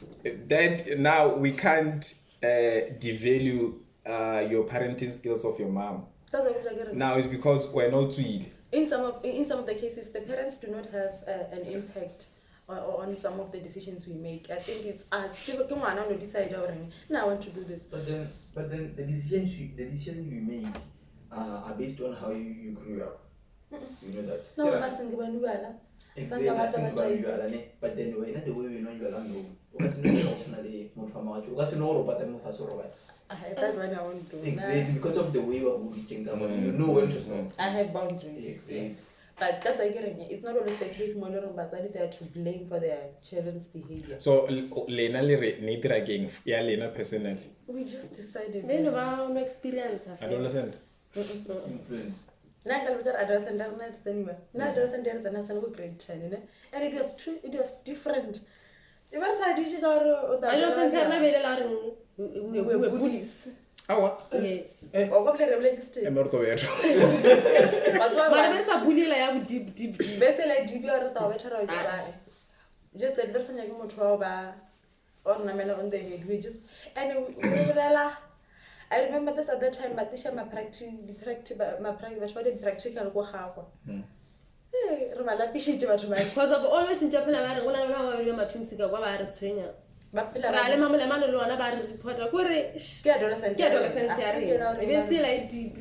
that now we can't devalue your parenting skills of your mom. Now it's because we're not tweed. In some of the cases, the parents do not have an impact on some of the decisions we make. I think it's us. Come on, I decide already. Now I want to do this. But then the decisions you make are based on how you grew up. You know that. No, Yeah. I'm not saying Exactly. But then when the way we know you are no. That's what I want to do. Exactly, because of the way you are moving, you know when to stop. I have boundaries. Exactly. Yes. But that's why it's not always the case. But they are to blame for their children's behavior. So Lena need again, yeah, Lena personally. We just decided. No experience. I don't understand. Influence. And it was true. It was different. Ke ba sa di gore o I don't sense her na belela reng we bullies. Awa. Yes. o go ble re register Emerto beto. batho ba Mara ba be sa bulliela ya deep. be se la dibi re ta ba thera ba just that person ya ke motho wa ba or namela on the head we just and we lela I remember this at that time matisha ma practice ba di practical go gagwa re ba lapishitse batho ba Because of always in Japan ba re gona ba ba mathunsi ka kwa ba re tshwenya. ba phela Ra le mamole mano le ona ba re reporta gore ke adolescent ke adolescence ya re. Ebe se like deep.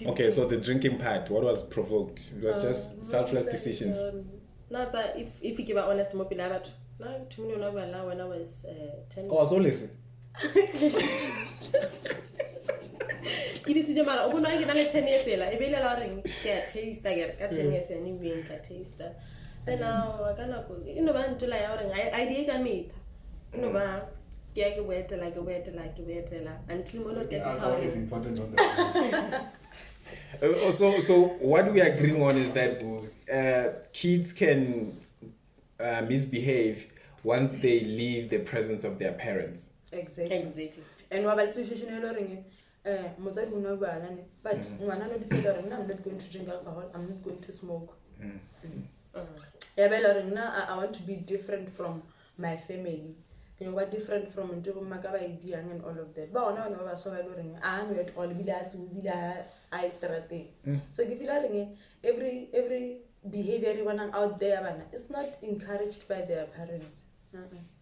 Okay, so the drinking part, what was provoked? It was just selfless decisions. Not that if you give honest mo pila batho. Na to me no ba la when I was 10. Oh, I was always. Ke di sije mara o bona ke na le 10 years ela e be ile la reng ke a taste ka 10 years ya ni beng ka taste. Then now kana go ino ba ntela ya reng idea ka metha. Ino ba ke ya ke boetela until mo lo ke Alcohol is ke important on the So what we are agreeing on is that kids can misbehave once they leave the presence of their parents. exactly and wa ba situation e lo reng motsadi o no bana ne but ngwana no ditse gore I'm not going to drink alcohol, I'm not going to smoke. Ya ba lo reng na I want to be different from my family. You know what different from ntwe maka ba idiang and all of that. Ba ona ba so ba lo reng no at all bila I strate. So ke feel reng every behavior everyone out there bana is not encouraged by their parents.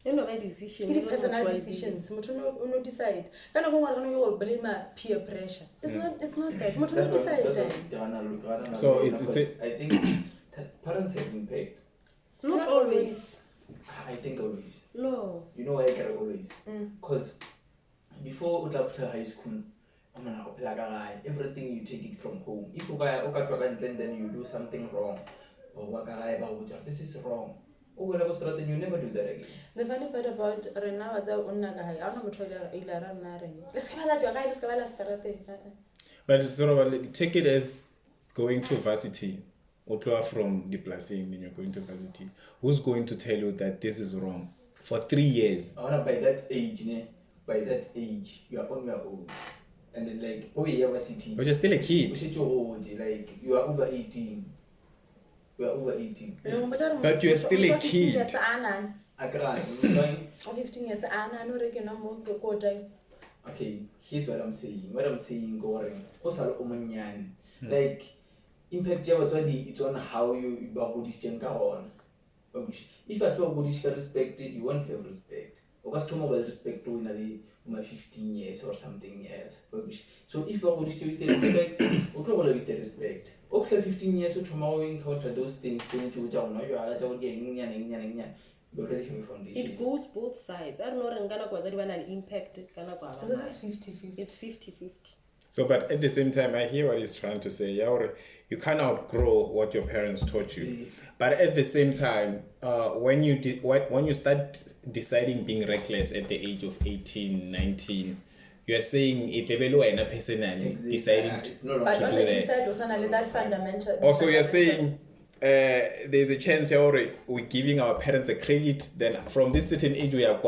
ino ba decision Ke personal decisions motho no decide kana go ngwana no blame peer pressure it's not that motho no decide. So it's I think parents have impact. not always. I think always. No. You know why I can always? Because before after high school, everything you take it from home. If you then you do something wrong, or this is wrong. You never do that again. The funny part about Rena was I don't know. But it's sort of take it as going to varsity. Or from deplacing when you're going to varsity. Who's going to tell you that this is wrong? For 3 years. By that age, you are on your own. And then like, varsity. But you're still a kid. Like, you are over 18. You are over 18. But you're still a kid. 15 years, okay, here's what I'm saying. What I'm saying, Goring, like, impact it's on how you Buddhist on. If you are Buddhist respected, you won't have respect. Because to mobile respect to in 15 years or something else. So if you are Buddhist with the respect, with the respect. After 15 years, tomorrow encounter those things you already have a foundation. It goes both sides. I don't know ngana kwa zadi wana impact kana kwa bana. This is 50-50. It's 50-50. So, but at the same time, I hear what he's trying to say. You can't outgrow what your parents taught you. But at the same time, when you start deciding being reckless at the age of 18, 19, you are saying it personally deciding to do but on the that. inside was that fundamental. Also, you're saying there's a chance we're giving our parents a credit. Then from this certain age we are,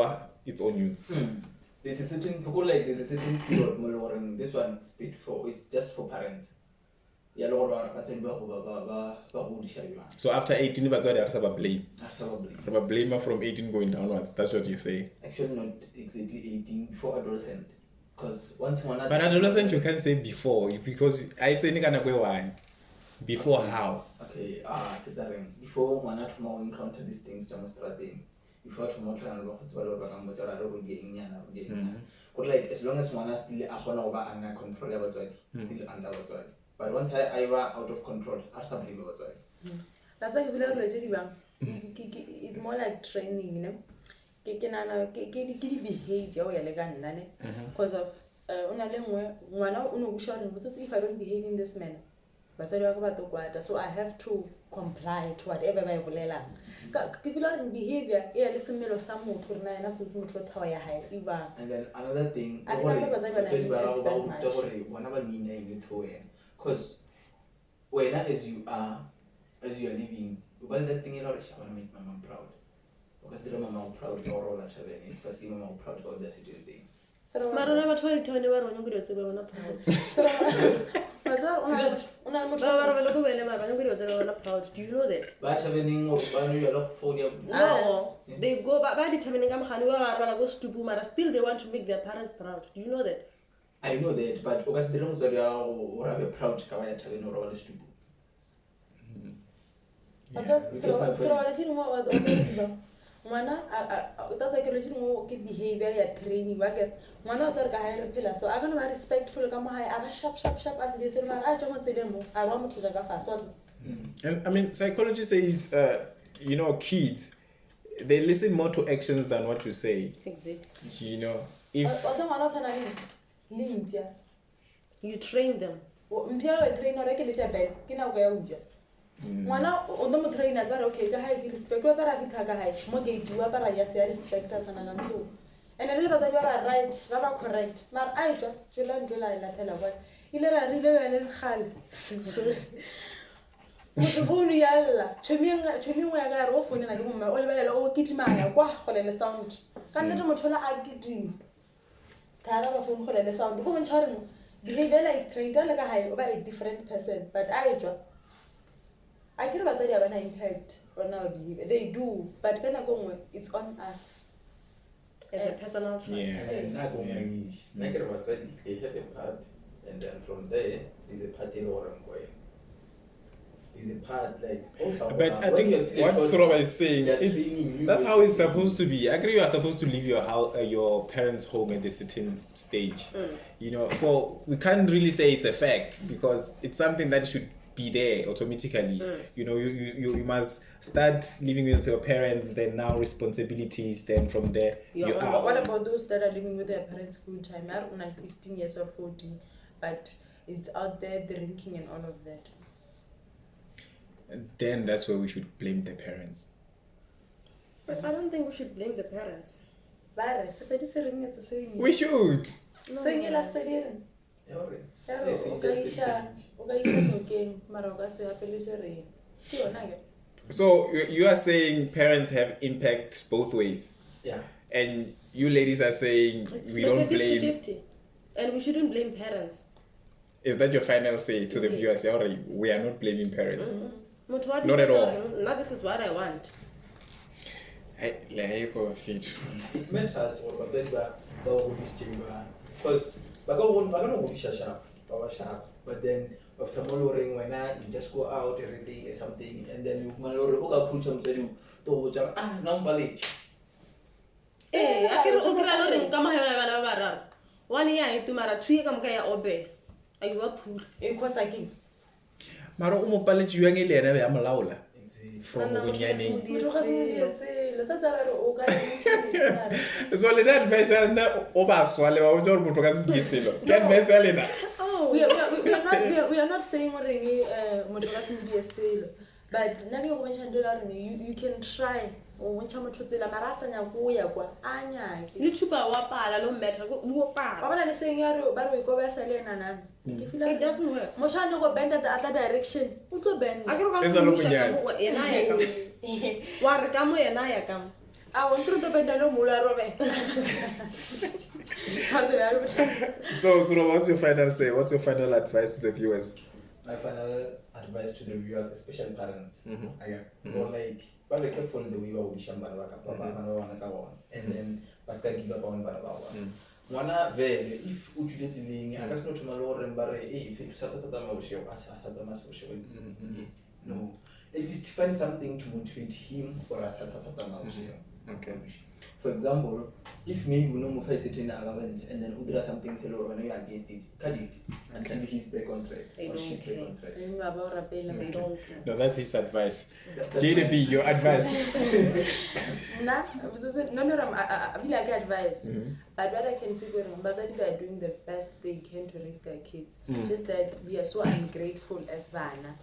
it's on you. There's a certain period. This one it's just for parents. So after 18, that's why there's a blame. Blame from 18 going downwards. That's what you say. Actually, not exactly 18, before adolescent. Because once one. But adolescent, you can't say before because I think one. Before okay. How? Okay. Before one encounter these things, demonstrating. Before tomorrow, like as long as one is still under control, still under what's. But once I were out of control, I blame what's. That's like it's more like training, you know. Ke behavior ya le kana ne because of una le ngwana o no busharing but if I don't behave in this manner basadi ba ba to kwata so I have to comply to whatever ba bolelang ke feel like behavior e le semelo sa motho rena ena go motho o thawa ya hae iba. And then another thing because when as you are living, well that thing I want to make my mom proud. because the mama proud or all at having because the mama proud about the certain things. Mara na batho ba ditone ba rona go di tsebe bona proud. Ba ba lo go bele mara go di tsebe bona proud. Do you know that? But having or ban you look for your No, they go ba determining ka mogani wa ba go stupu mara still they want to make their parents proud. Do you know that? I know that, but because the rooms are or proud ka ya having or all is to do. Ngwana o tla psychology mo ke behavior ya training ba ke ngwana o tsare ka high repela so a gonna be respectful ka mo high aba sharp as they say mara a tlo mo tsedemo a ba mo tloga ka fa so And I mean psychology says you know kids they listen more to actions than what you say. Exactly. You know if ngwana o tsana le ntja You train them. mpia o trainer re ke le tja bel ke na go ya uja ngwana o ndo mo trainers ba re okay ka high respect wa tsara fitha ka high mo gate wa bara ya se respect tsana ka ntlo and le ba tsaba ra right ba ba correct mar a tswa tsela ndlela ila thela ba ile ra rile ba le khale mo phone yalla tshwemi ya ga re o phone na ke mo o le ba o kitimana kwa go le sound ka nne mo thola a kitima thara ba phone go le sound go mo tshware behavior is trained le ka high o ba a different person but a tswa I care about the impact on our behavior. They do, but when I go, it's on us. As a personal choice. Yeah. And I go make it about they have a part, and then from there, there's a part in or I'm going. There's a part like also. But I think what Soroba is saying, that's how it's supposed to be. I agree, you are supposed to leave your parents' home at a certain stage. You know, so we can't really say it's a fact because it's something that should be there automatically. You know, you must start living with your parents, then now responsibilities, then from there you out. What about those that are living with their parents full time? I don't know, 15 years or 14, but it's out there drinking and all of that. And then that's where we should blame the parents. But I don't think we should blame the parents. We should. So you are saying parents have impact both ways. Yeah. And you ladies are saying we don't blame. 50-50. And we shouldn't blame parents. Is that your final say to the Yes. viewers? Already, we are not blaming parents. Not at all. Now this is what I want. It matters or because sharp, but then after moloring when you just go out everything or something and then you malore oka put on to number Eh, akere o kra lo reng ka mahela bana ba bararo. One year e tumara 2 ka moka ya obe. Ayi wa phura. E khosa ke. Mara o mo paletsi yang ele ena ya molaola. From bonyaneng. So le that advice na o ba swale wa o tlo re motho ka se diselo. Ke advice ya lena. Oh, we are not saying motho ka se diselo, but nna ke go mention dola re you can try. O ntšha motho tsela mara sa nya go ya kwa anya Le chupa wa pala lo metha go ba pala. bona le seng ya re ba re go ba sa le nana ke feel It doesn't work. mo shane go bend the other direction o tlo bend Akere ka Esa lo mo punyane. ena ya ka. Wa re ka mo ena ya ka. a o ntro to bend lo mula robe So what's your final say? What's your final advice to the viewers? My final advice to the viewers, especially parents, again, or like, but be careful the way you and then Pascal give up on Banabawa. Wana very if utilating, I guess not to my lord and barre, if you sat as a no, at least find something to motivate him or a sat as a Okay. For example, if maybe we know move a certain government and then Udra something say or when you against it, cut it until he's back on track or she's back on track. They don't care. No, that's his advice. JDB, your advice. Nah, no, I feel like advice. But what I can say, Bazadi, they are doing the best they can to raise their kids. Just that we are so ungrateful as Vana,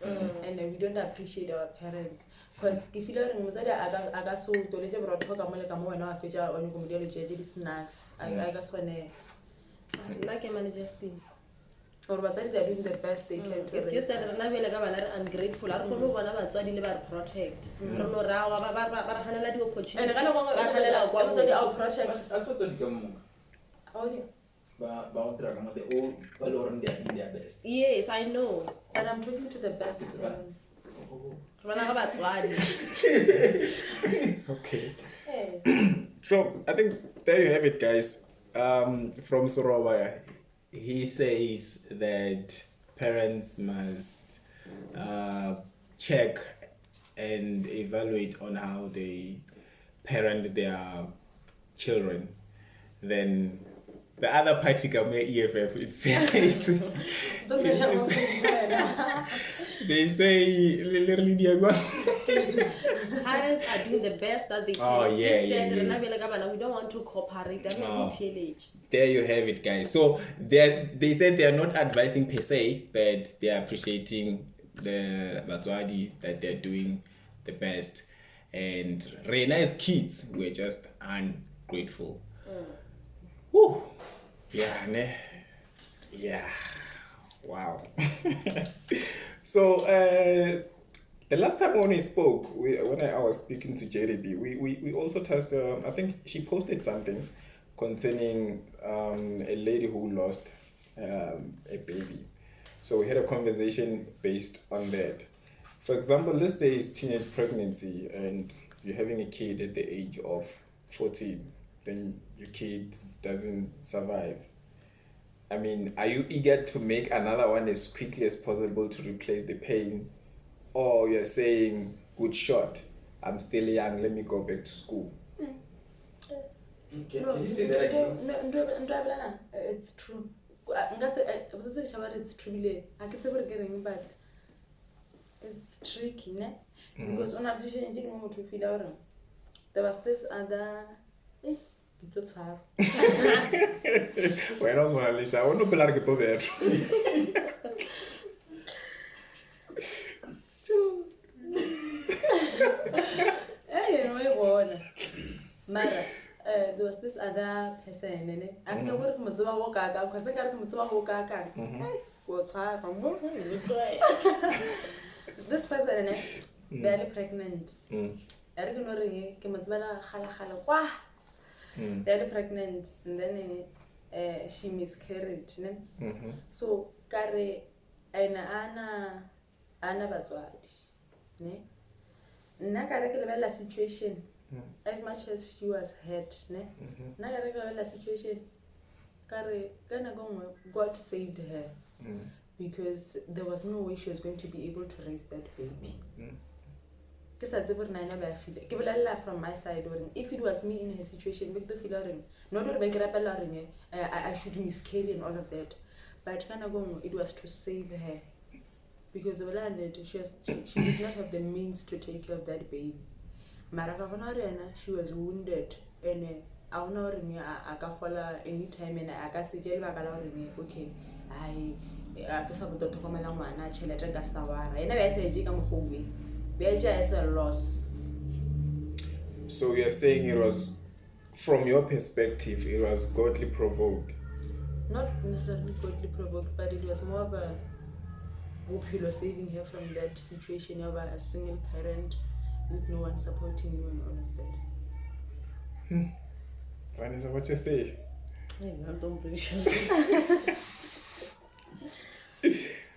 and we don't appreciate our parents. Because if you learn, I got so to let you talk about more and feature on your community snacks. I guess when Like a manager's thing. or batswadi they're doing the best they can to It's raise just that us. rena bjale ka bana re ungrateful a re kgone go bona batswadi le ba re protect re no rawa ba re ganela And di-opportunity ka nako nngwe, ba re ganela kwa batswadi botse. our project As batswadi ka moka audio. ba go dira ka mo the all ba le gore they are doing their best. Yes, I know. But I'm talking to the best It's of them. Re bona ga batswadi. Okay. Eh. So I think there you have it, guys. From Soroba, he says that parents must check and evaluate on how they parent their children. Then the other party, EFF, it says they say Parents are doing the best that they can. Oh, It's yeah, just yeah, that yeah. rena bjale ka bana, we don't want to cooperate. I No. mean, there you have it, guys. So they said they are not advising per se, but they are appreciating the Batswadi that they're doing the best. And Rena as kids, we're just ungrateful. Woo. Yeah, ne? Yeah. Wow. So the last time when we spoke, when I was speaking to JDB, we also touched. I think she posted something concerning a lady who lost a baby. So we had a conversation based on that. For example, let's say it's teenage pregnancy and you're having a kid at the age of 14, then your kid doesn't survive. I mean, are you eager to make another one as quickly as possible to replace the pain? Or you're saying, good shot, I'm still young, let me go back to school? Can you say that again? No, it's true. It's true. I can say what getting, but it's tricky, ne? Because on our situation, I didn't want to feel out. There was this other. It's hard. When I was on Alicia, I want to be like a poet. Hey, you know, Mara, there was this other person, and I can't work with the walk out because I got to walk out. What's hard? This person, barely pregnant. I reckon ring came as well. Hala. Barely pregnant, and then she miscarried. So, Kare, Anna Batswadi. Ne? Nakarekela situation. As much as she was hurt, ne? Nakarekela situation. Kare, God saved her because there was no way she was going to be able to raise that baby. From my side, if it was me in her situation, not I should miscarry and all of that. But it was to save her. Because she did not have the means to take care of that baby. She was wounded and I don't know any time and I can say okay, I guess I would talk about Lamana, Cheleta Gastavara. I never said Jigam Beja is a loss. So you're saying it was, from your perspective, it was godly provoked? Not necessarily godly provoked, but it was more of a hope he was saving her from that situation of a single parent with no one supporting you and all of that. Vanessa, what you say?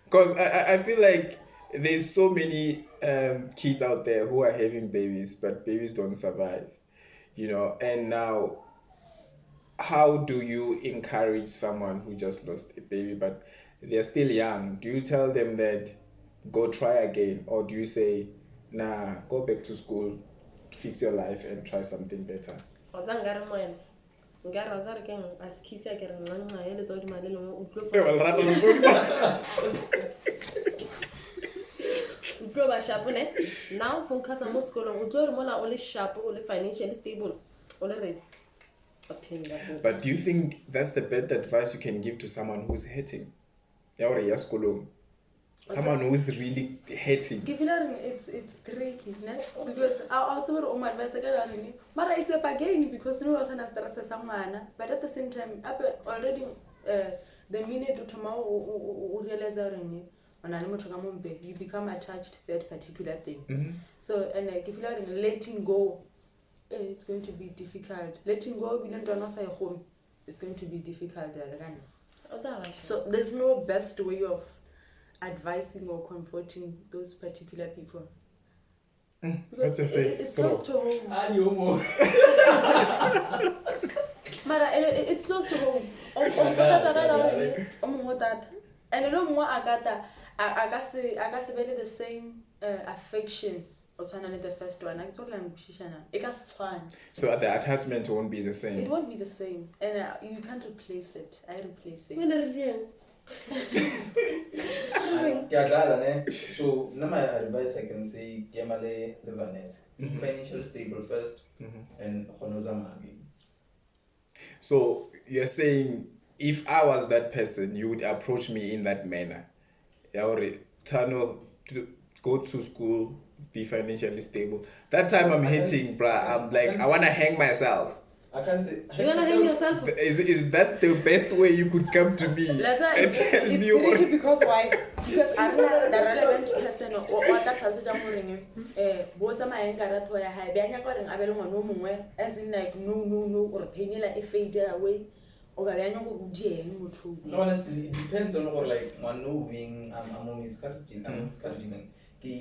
Because I feel like there's so many kids out there who are having babies, but babies don't survive, and now how do you encourage someone who just lost a baby but they're still young? Do you tell them that go try again, or do you say, nah, go back to school, fix your life and try something better? Now focus on school, sharp, financially stable, already. But do you think that's the best advice you can give to someone who's hurting? Someone who's really hurting. It's tricky, because I'll tell you my advice again. But it's a bargain because no one has to someone. But at the same time, already the minute you realize you become attached to that particular thing. So, and like if you're letting go, it's going to be difficult. Letting go, it's going to be difficult. So there's no best way of advising or comforting those particular people. What's you say? It's close to home. Mara, it's close to home. And I got the same affection. The first one. So the attachment won't be the same. It won't be the same, and you can't replace it. I replace it. So now my advice I can say Gemale Lebanese. Financially stable first and So you're saying if I was that person, you would approach me in that manner. Go to school, be financially stable. That time I'm hitting, bruh. I'm like, I wanna hang myself. I can't say. You wanna hang yourself? Is that the best way you could come to me? It's really because why? Because I'm not the relevant person or that person both of my anger to a high bank according I as in like no or penny like if fade away. No, honestly, it depends on what like one knowing I'm miscarriaging.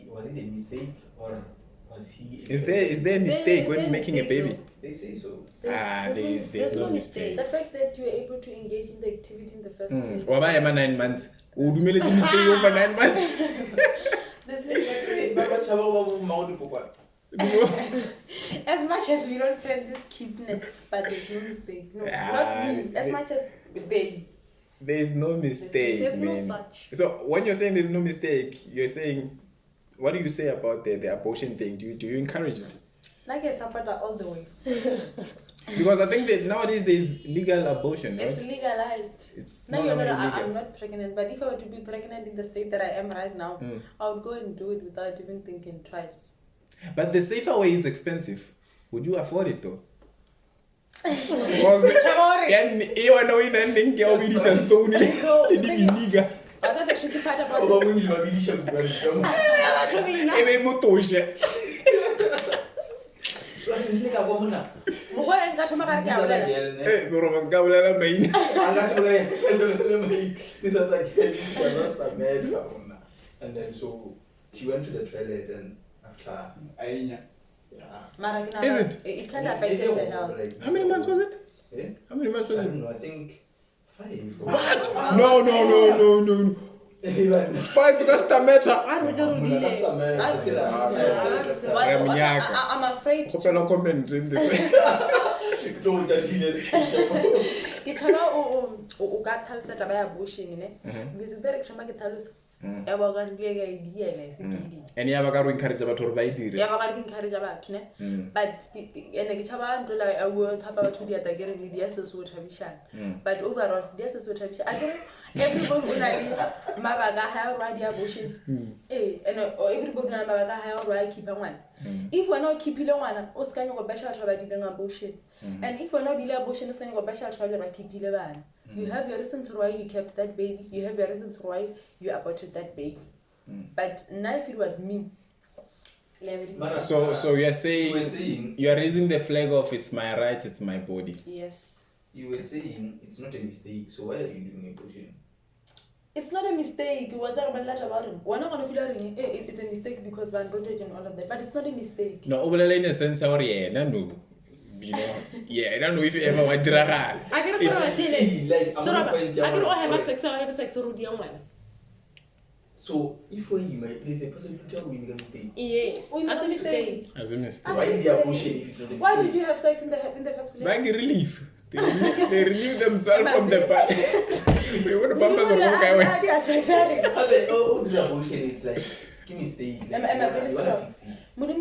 Was it a mistake or was he? Is there a mistake when making a baby? They say so. There's no mistake. The fact that you were able to engage in the activity in the first place. Why am I 9 months? Would you make a mistake over 9 months? As much as we don't friend these kids, but there's no mistake. No, not me. As much as they. There's no mistake. There's no such. So when you're saying there's no mistake, you're saying, what do you say about the abortion thing? Do you encourage it? Like I support that all the way. Because I think that nowadays there's legal abortion, right? It's legalized. It's no, not I'm not pregnant, but if I were to be pregnant in the state that I am right now, I would go and do it without even thinking twice. But the safer way is expensive. Would you afford it though? I was actually part about and then so she went to the toilet and Is it? It kind of affected her health. How many months was it? Yeah? How many months was I it? don't know, I think 5. What? No. 5 because the matter. I'm afraid to Comment in this. And you have to encourage about to buy but I will have about to the other getting the SS would have but overall, the SS would have everybody will have Mabaga high radio abortion. And everybody will have right keep one. If we're not keeping one, Oscar or Basha did abortion. And if we're not dealing abortion, Oscar or Basha tried keep one. You have your reasons why you kept that baby, you have your reasons why you aborted that baby. But now if it was me, so you're saying you are raising the flag of it's my right, it's my body. Yes. You were saying it's not a mistake, so why are you doing abortion? It's not a mistake. What's that about it? We're not going to feel it's a mistake because one project and all of that, but it's not a mistake. No, in a sense, no. You know, I don't know if you ever want to do I can have sex. I have sex already. So if there's a possibility of winning a mistake. Yes. As a mistake. As a mistake. Why did you abortion if it's not a mistake? Why did you have sex in the first place? Bank relief. They relieve themselves from the body. They want to bump us away. Oh, the abortion is like mistake. You want to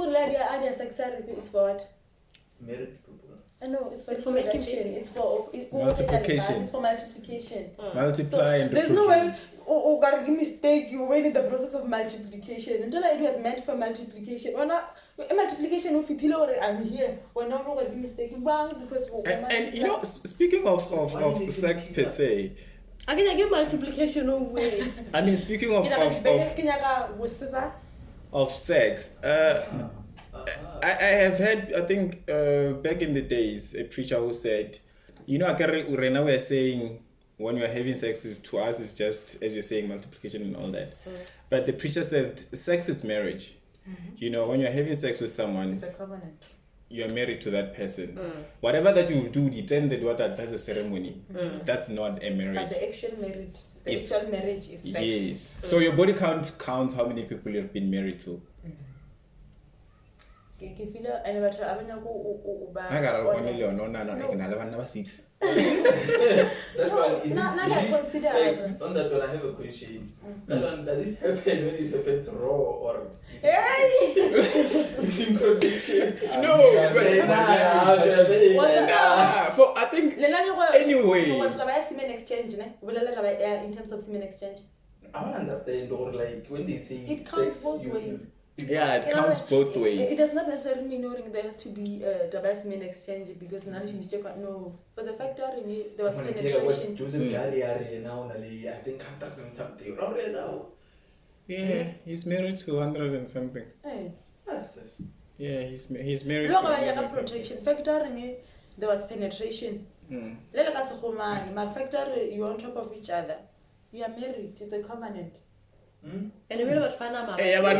fix it. Is for what? Married people. No, it's for making production. babies. It's for multiplication. It's for multiplication. Multiply and there's no way. Got a mistake. You went in the process of multiplication. Until it was meant for multiplication. Or not multiplication of it. I'm here. We're not going to mistake. Because and you know, speaking of sex per se, I can give multiplication away. I mean, speaking of sex, I have heard, I think, back in the days, a preacher who said, you know, right now we're saying when you're having sex, is to us is just, as you're saying, multiplication and all that. But the preacher said sex is marriage. You know, when you're having sex with someone, It's a covenant. You're married to that person. Whatever that you do, that's a ceremony. That's not a marriage. But the actual marriage is sex. Yes. So your body count counts how many people you've been married to. I got 1 million. No, I can have 6. That one is not consider like, on that one I have a question. That one, does it happen when it happens raw or is it in protection? No, but for I think anyway. Semen exchange, in terms of semen exchange. I want to understand, or like when they say It counts sex, both ways. Yeah, it counts both ways. It does not necessarily mean there has to be a semen exchange because no. For the fact that there was penetration. I think 100 and something. Now. Yeah, he's married to 100 and something. Hey. Yes. Yeah, he's married to Look 100 at and protection. Factor there was penetration. Factor you're on top of each other. You are married. It's a covenant. And we will find out. Hey, Oscar,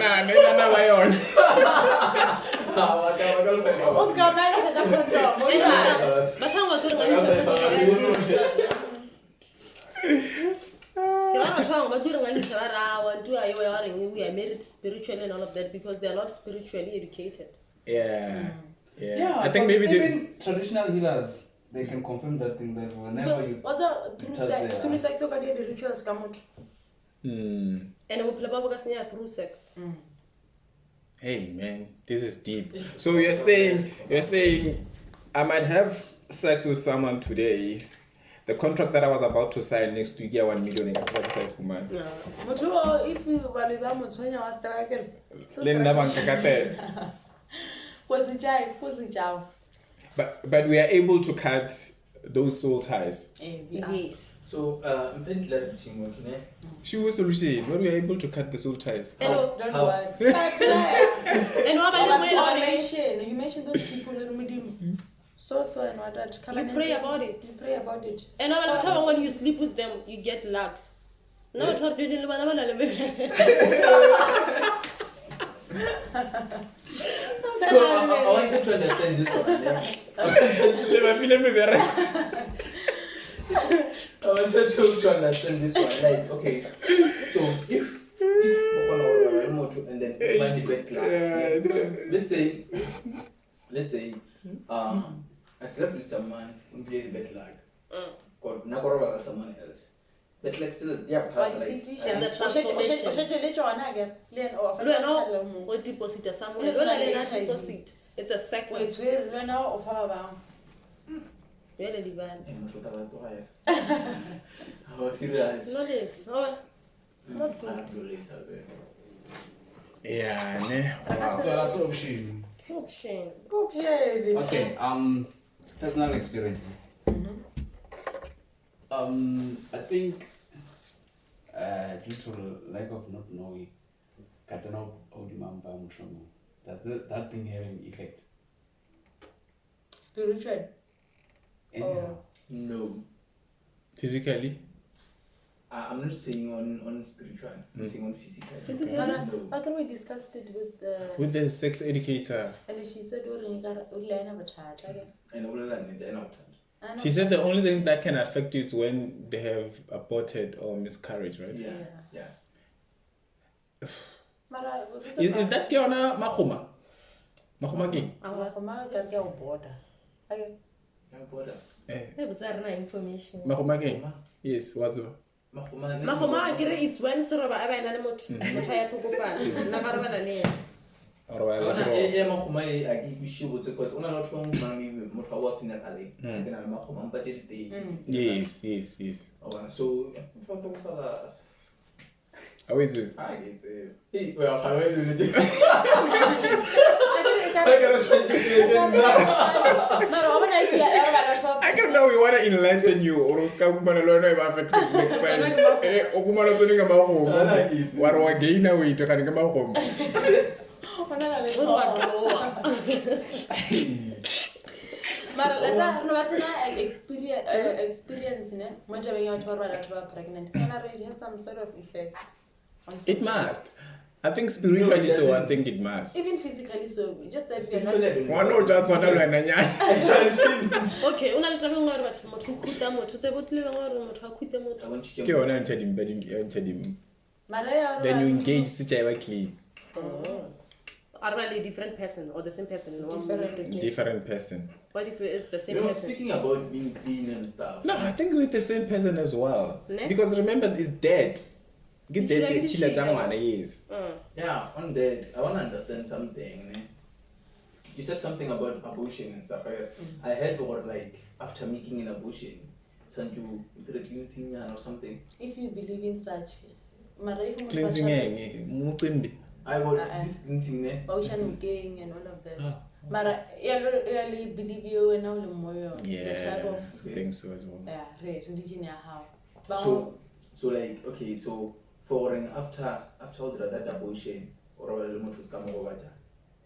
we are married spiritually and all of that because they are not spiritually educated. Yeah. Yeah, I think maybe even traditional healers, they can confirm that thing that whenever you through sex the rituals come out. And we play through sex. Hey man, this is deep. So you're saying I might have sex with someone today. The contract that I was about to sign next week, 1 million. If but we are able to cut those soul ties. Yes. So, I'm going to let teamwork. She was solution. When we are able to cut the soul ties. Hello, don't worry. And what about you mentioned those people in Redeem. So and what that. You pray about it. You pray about it. And when you sleep with them, you get luck. No, I wanted to understand this one. I wanted to understand this one. Like, okay, so if and then when you get let's say I slept with someone who really bad luck. Not someone else. But like still, yeah, past like deposit somewhere. It's a second. It's where learn now of our Really divine. How serious? No, this. Oh, it's not good. Yeah, ne. Wow. that's option. Option. Okay, personal experience. I think due to lack of not knowing, that thing having effect. Spiritual. Anyhow. No. Physically? I'm not saying on spiritual. I'm saying on physical. Physically? No. How can we discussed it with the sex educator? And she said, She said the only thing that can affect you is when they have aborted or miscarriage, right? Yeah. Is that Kiona Mahoma? Mahoma King? Information. Mahoma King? Yes, what's up? Mahoma is when Soroba Abanamot, Mataya Tokofan, Navarana. Yes. So, how is it? I get it. Hey, well, how are you doing? I I can know we want to enlighten you. Or uska kumana lona next time. Okumana tsoni ngama go. Wa re wa gaina weight ka ngama go. Mara let's no experience ne. When you are pregnant, can it has some sort of effect on something? It must. I think spiritually so. I think it must. Even physically so. Just that we are not. One no just one alwana Okay, una letaba ngwana batho motho khuta motho te botle ngwana motho akhuta motho. Ke yona ntedi Mara then you engage such a clean. Are really different person or the same person in one Different person. What if it's the same You know, person? speaking about being clean and stuff. No, I think with the same person as well. Ne? Because remember, it's dead. Get dead. Chila Chila chila. jangwana yes. Yeah, on that, I want to understand something. Ne? You said something about abortion and stuff. I heard about like after making an abortion, send you cleansing or something. If you believe in such, Mara if Cleansing muqimbi. I was this cleansing ne. ocean gang and all of that. Mara, I really believe you and all the more. Yeah, The type of I think so as well. religion you have. So like okay, so for after that abortion or remote was come over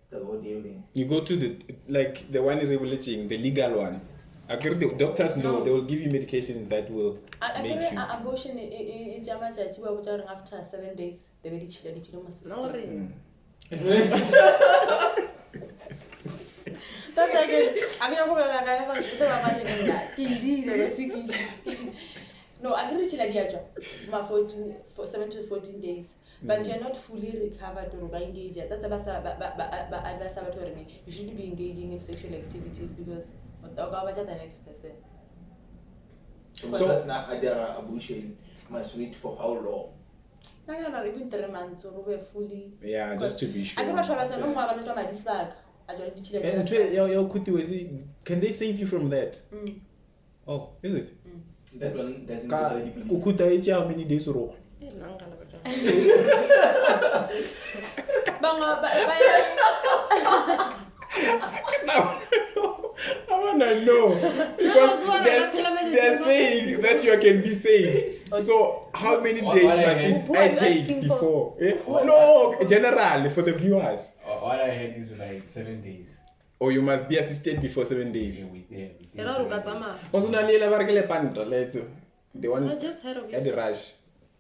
the ordealing. You go to the one regulating the legal one. I agree. The doctors know they will give you medications that will make you. Abortion is after 7 days. They will reach the No, really. That's again. I mean, no, I agree with you. 7 to 14 days. But you're not fully recovered or engaged. That's about you shouldn't be engaging in sexual activities because the next person. So that's not either abortion must wait for how long? No, even 3 months or we're fully. Yeah, just to be sure. I don't And can they save you from that? Oh, is it? That one doesn't Kukuta how many days or I wanna know because they're saying that you can be saved. So how many days must I take before? No, generally for the viewers. What I heard is like 7 days. Or you must be assisted before 7 days. The one I just heard of at it. the rush.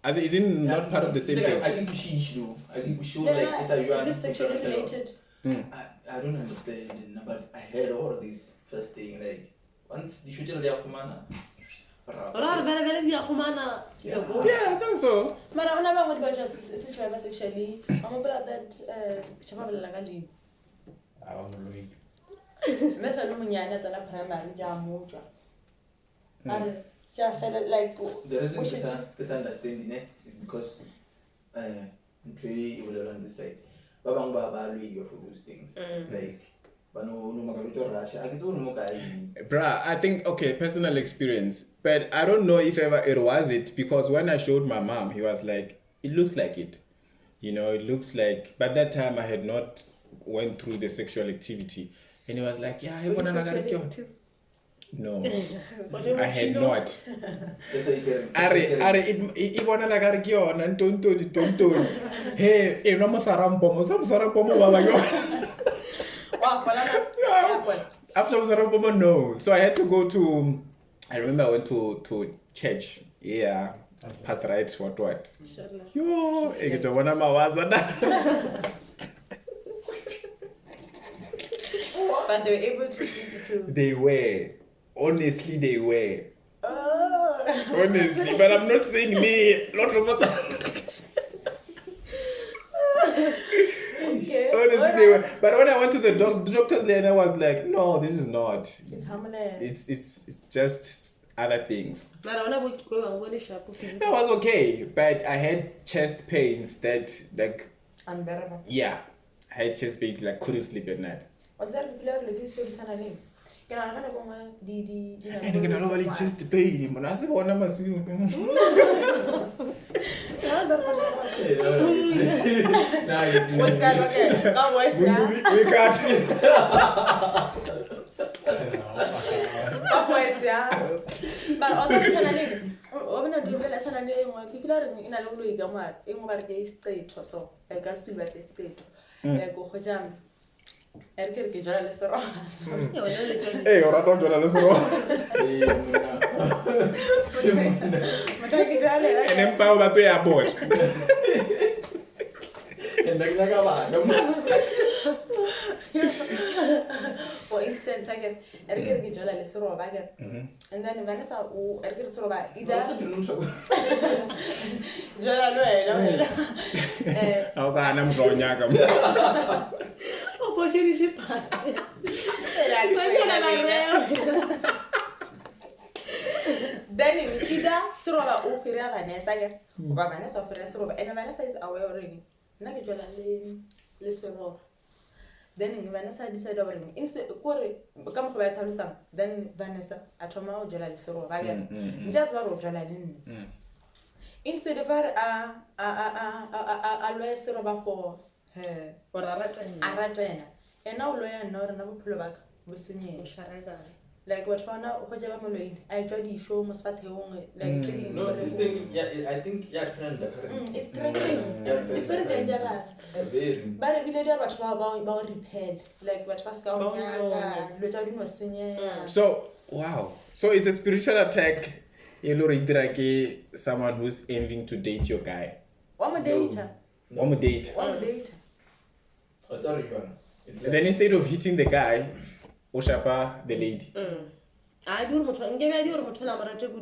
As is it not part of the same thing? I think we should. I think we should like either you are is this sexually related? I don't understand, but I heard all this such thing like once you should tell the Akumana. Yeah, I think so. But I never would just sexually. I'm about that. I want to read. Mesa no munyana tana primary jamuja. Like The reason this understanding is because you will learn this side. Babang baba read for those things. Like Bruh, I think okay, personal experience. But I don't know if ever it was it because when I showed my mom, he was like, it looks like it. You know, it looks like but that time I had not went through the sexual activity. And he was like, yeah, I want to no, I had not. That's what you get. Are it wanna like a gion and don't. Hey, no Sarampomo, some Sarampomo baba yo. After Sarampomo, no. So I had to go to I remember I went to church. Yeah. Pastor right what? Yo, I get one of my but they were able to see the truth. They were. Honestly, they were. Honestly, but I'm not saying me. Not Okay. Honestly, they were. But when I went to the doctor's there, I was like, no, this is not. It's harmless. It's just other things. That was okay, but I had chest pains that like. Unbearable. Yeah, I had chest pains like couldn't sleep at night. What's that? If you are looking for something. Can I go di and you can normally just pay him. And I said, "What am I saying?" What's that? Okay, no voice. We can't. Otherwise, yeah. But other than I do realize on a name, people are in a low league, in what a state or so, like a super state, like Hojam. Erkek ke jala lesero. Hey, ora don't jala lesero. Macam ke jala. And then pau batu ya bot. For instance, I get erkek ke jala lesero baga. And then Vanessa o erkek lesero ba ida. Jala lo eh. Aku kan anam zonya kam. Opportunity part. Then in ida soroba o fira Vanessa get. Ba Vanessa o fira soroba. And Vanessa is aware already. Na ke jala le soroba. Then Vanessa decided over me. Instead, come for Talusam. Then Vanessa, atoma o jala le soroba again. Just about jala lin. Instead of her, always soroba for her. Or Aratena. And now lawyer nor another pull back was in Sharaga. like what one out whatever I tried to show most fat like No, this thing, yeah, I think, yeah, it's threatening. It's very dangerous. Very. But we later watch about repel, like what was going on. So wow. So it's a spiritual attack. You know, like someone who's aiming to date your guy. One data. One date. One data. Oh, sorry, John. And then instead of hitting the guy, Oshapa the lady. I do much. I'm giving you much.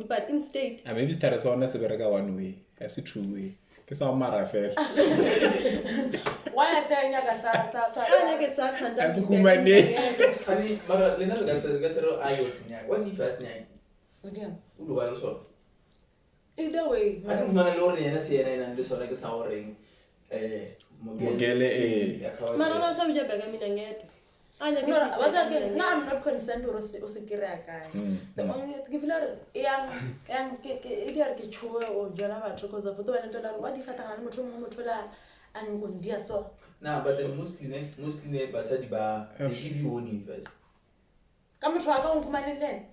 But instead, Maybe start as honest about one way. That's a true way. Because I'm mad fair. Why I say I guess that can As a human name. Honey, Mara, Lena, I was in what if I say, either way, I don't know, and I say, and this one like a sour ring. Mogele, Marona subject begaming yet. No, I'm not concerned or Sikiraka. The only give young idiot chua or Janava chocos of $200. What if I can Mutula and Gundia so? Now, but the mostly Basadiba, they give you one first. Come to our own money then.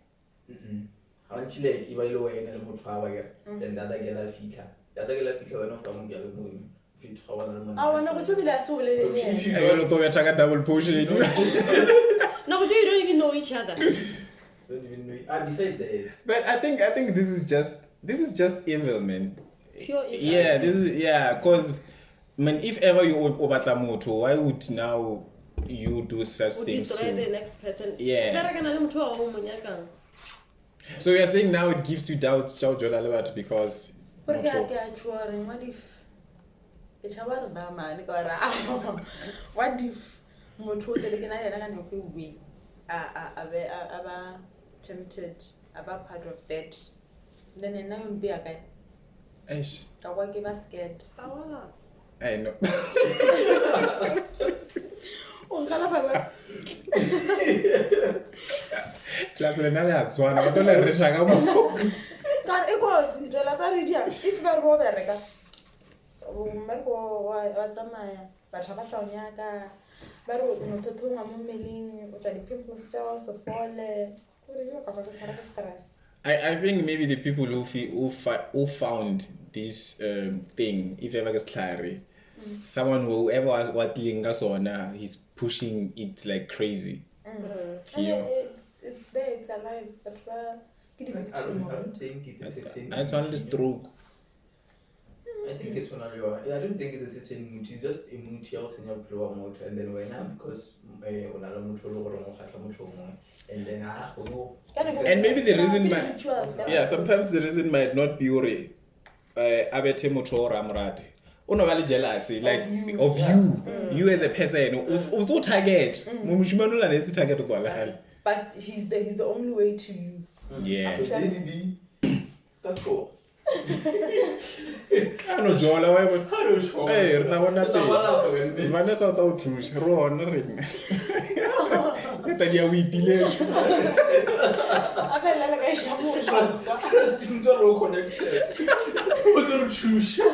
How much like if I lower and a motor power, then the other girl feature. The other girl feature, one of them girl moving. I want to be less so. I will go and double push it. No, but you don't even know each other. Don't even know. Besides that. But I think this is just evil, man. Pure evil. Yeah, this is cause man, if ever you obatla moto, why would now you do such Would things? destroy the next person. Yeah. So you're saying now it gives you doubts, because What if it's about that man? What if Moto we are tempted about part of that? Then and now be a guy. Eish. I won't give us scared. I know. Class another one. I don't know. God, it was in Jalazaria. If you are over there, Marco was a man, but Habasoniaka, Baru, Totunga Mummeling, which are the people's jaws of all. I think maybe the people who found this thing, if ever gets clarity, someone whoever was what Lingasona, he's pushing it like crazy. It's there, it's alive, but I don't think it's a certain. That's one stroke. I think it's one of your. I don't think it's a certain mood. It's just a mood else in your blow motor, and then we're now because when I don't and then and maybe the reason might sometimes the reason might not be abete motor ramrad. Unobali jealousy like of you as a person. Also target. But he's the only way to you. Yeah. Start for. Ano jola wewe. Eh, rinaona pe. Vanessa utautrusha rona ring. Italia wipile. Avela la shamu. Students are no connection. Utautrusha.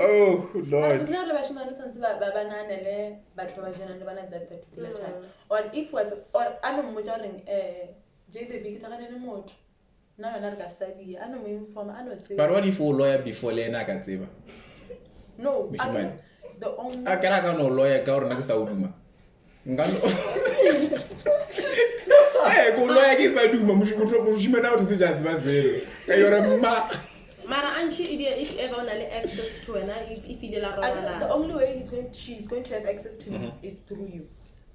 Oh Lord. Not the best man bananele batho ba jena le bana at that particular time. Or if what or ano mmotsa reng J the big taganele motho. Na yona re ka sabi ano mo inform ano tse. But what if you lawyer before le ena ka tseba? No, Moshimane. the only A kera ka no lawyer ka gore na ke sa uduma. Ngano. Go lawyer ke sa duma moshimane o tse jatsi ba zelo. Ka yore ma Mara anshi idea if ever on access to and if you la the only way she's going to have access to you is through you.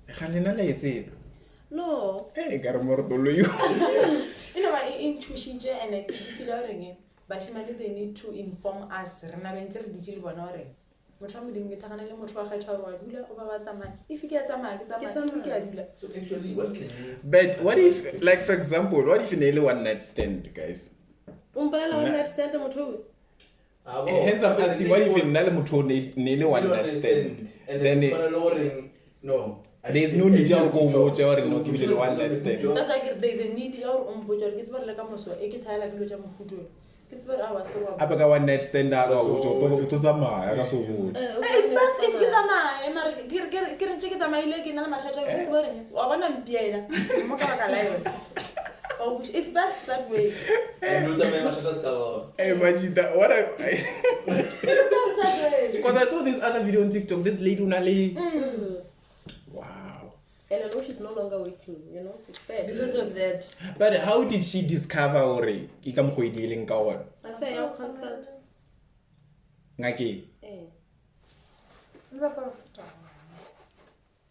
Khalena le etse. No. Eh ka re mortolo yo. You know what in Chushije and I feel ring bashimane they need to inform us rena bentse re ditile bona hore motho mo ding ke tagana le motho wa gaitha wa dula o ba ba tsamaya if ke tsamaya ke tsamaya ke a dula. So actually, what can you... But what if, like for example, what if you nail one night stand, guys? Umpala one night stand motho. Hence I'm asking, what if you nail one night stand? And Then then no. there's no need to go watch or no give it one night stand. That's like there's a need ya or umbotsa ke tsba le ka moso e ke thaya la ke lo ja mofuto. Ke tsba ra wa se wa. Abaka one night stand a go to tsamaya ka so go. It's best if ke tsamaya mara ke re ke tsamaile ke na le mathata ke tsba reng wa bona mpiela mo ka baka la yona. Oh, it's best that way. And those are my matters cover. Hey, Majida, what I It's best that way. because I saw this other video on TikTok, this lady Unali. Wow. And I know she's no longer with you, you know. It's bad. Because of that. But how did she discover or ikam go dealing ka one? I say your consult. Ngaki. Eh.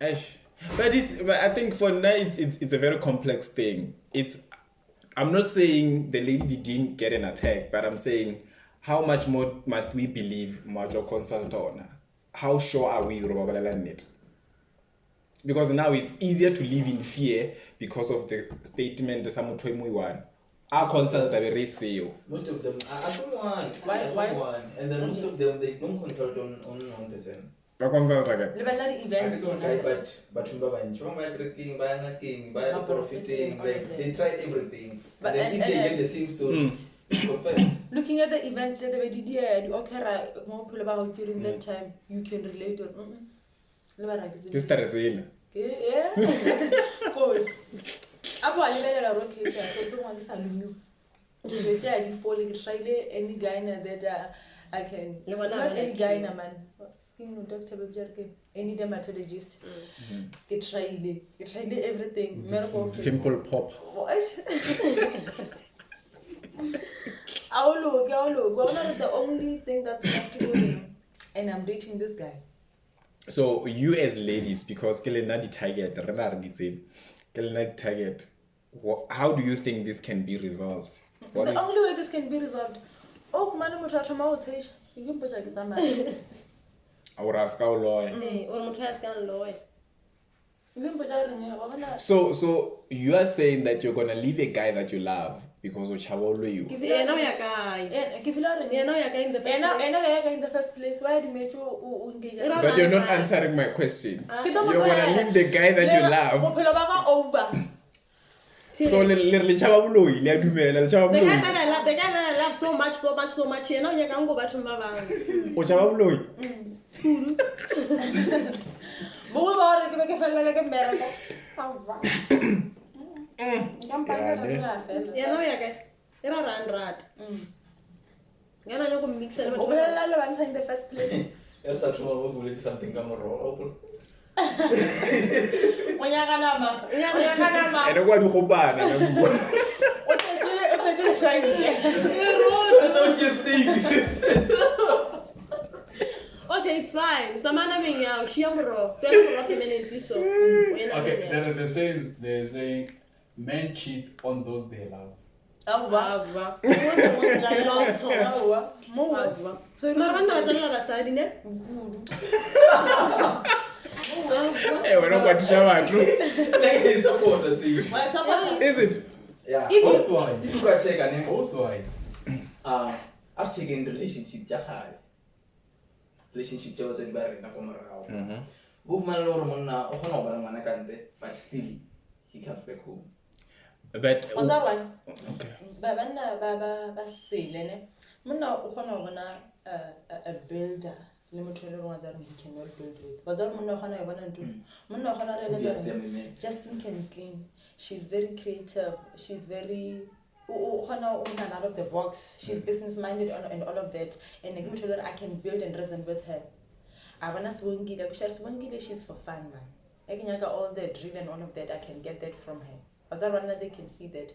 Ash. But I think for now it's a very complex thing. I'm not saying the lady didn't get an attack, but I'm saying how much more must we believe Majo consult on? How sure are we it? Because now it's easier to live in fear because of the statement the Samutwemuiwan. Our consult very say Most of them why? And then most of them they don't consult on the same. I consult again. Le bana di events But by profiting, like they try everything. But then if they get the same story, confirm. looking at the events that they did here, okay, more people about during that time, you can relate or Just a resale. yeah. Cool. Abu ali bela rocket so to want to you. You try to fall like try any guy that I can not any guy na man. Skin doctor any dermatologist. Get try everything. Pimple pop. I'll look. The only thing that's left to do, and I'm dating this guy. So you as ladies, because target, how do you think this can be resolved? The only way this can be resolved, you can put a Or ask our lawyer. Or motho can lawyer. So you are saying that you're gonna leave a guy that you love because of Chabolo you. Yeah, now you're guy. Yeah, now you're guy in the first place. In the first place. Why did you engage? But you're not answering my question. You're gonna leave the guy that you love. Over. So literally Chabolo, the guy that I love so much. You know you can go back to Mabang. O Chabolo. Yeah, no, yeah, you're a rat. You're not going to mix it In the first place. You're such a something come wrong. When you're gonna, I don't want to go back. Okay, it's fine. Okay, there is a saying, there's a men cheat on those they love. Hey, we're not going to shower. Is it? Yeah. Both wise. If you can check an Both wise. I'm checking relationship jahal. Relationship jauh jadi barang nak komarau. Bukan orang mana, orang orang mana kan deh, but still he comes back home. But okay. A builder le motho le rongwa tsa re he cannot build with ba tsa monna khona e bona ntu monna khona re le Justin can clean, she's very creative, she's very khona o nna out of the box, she's business minded and all of that, and ke motho le I can build and reason with her. I wanna Swangile, she's for fun, man. I can all the drill and all of that, I can get that from her. But that they can see that.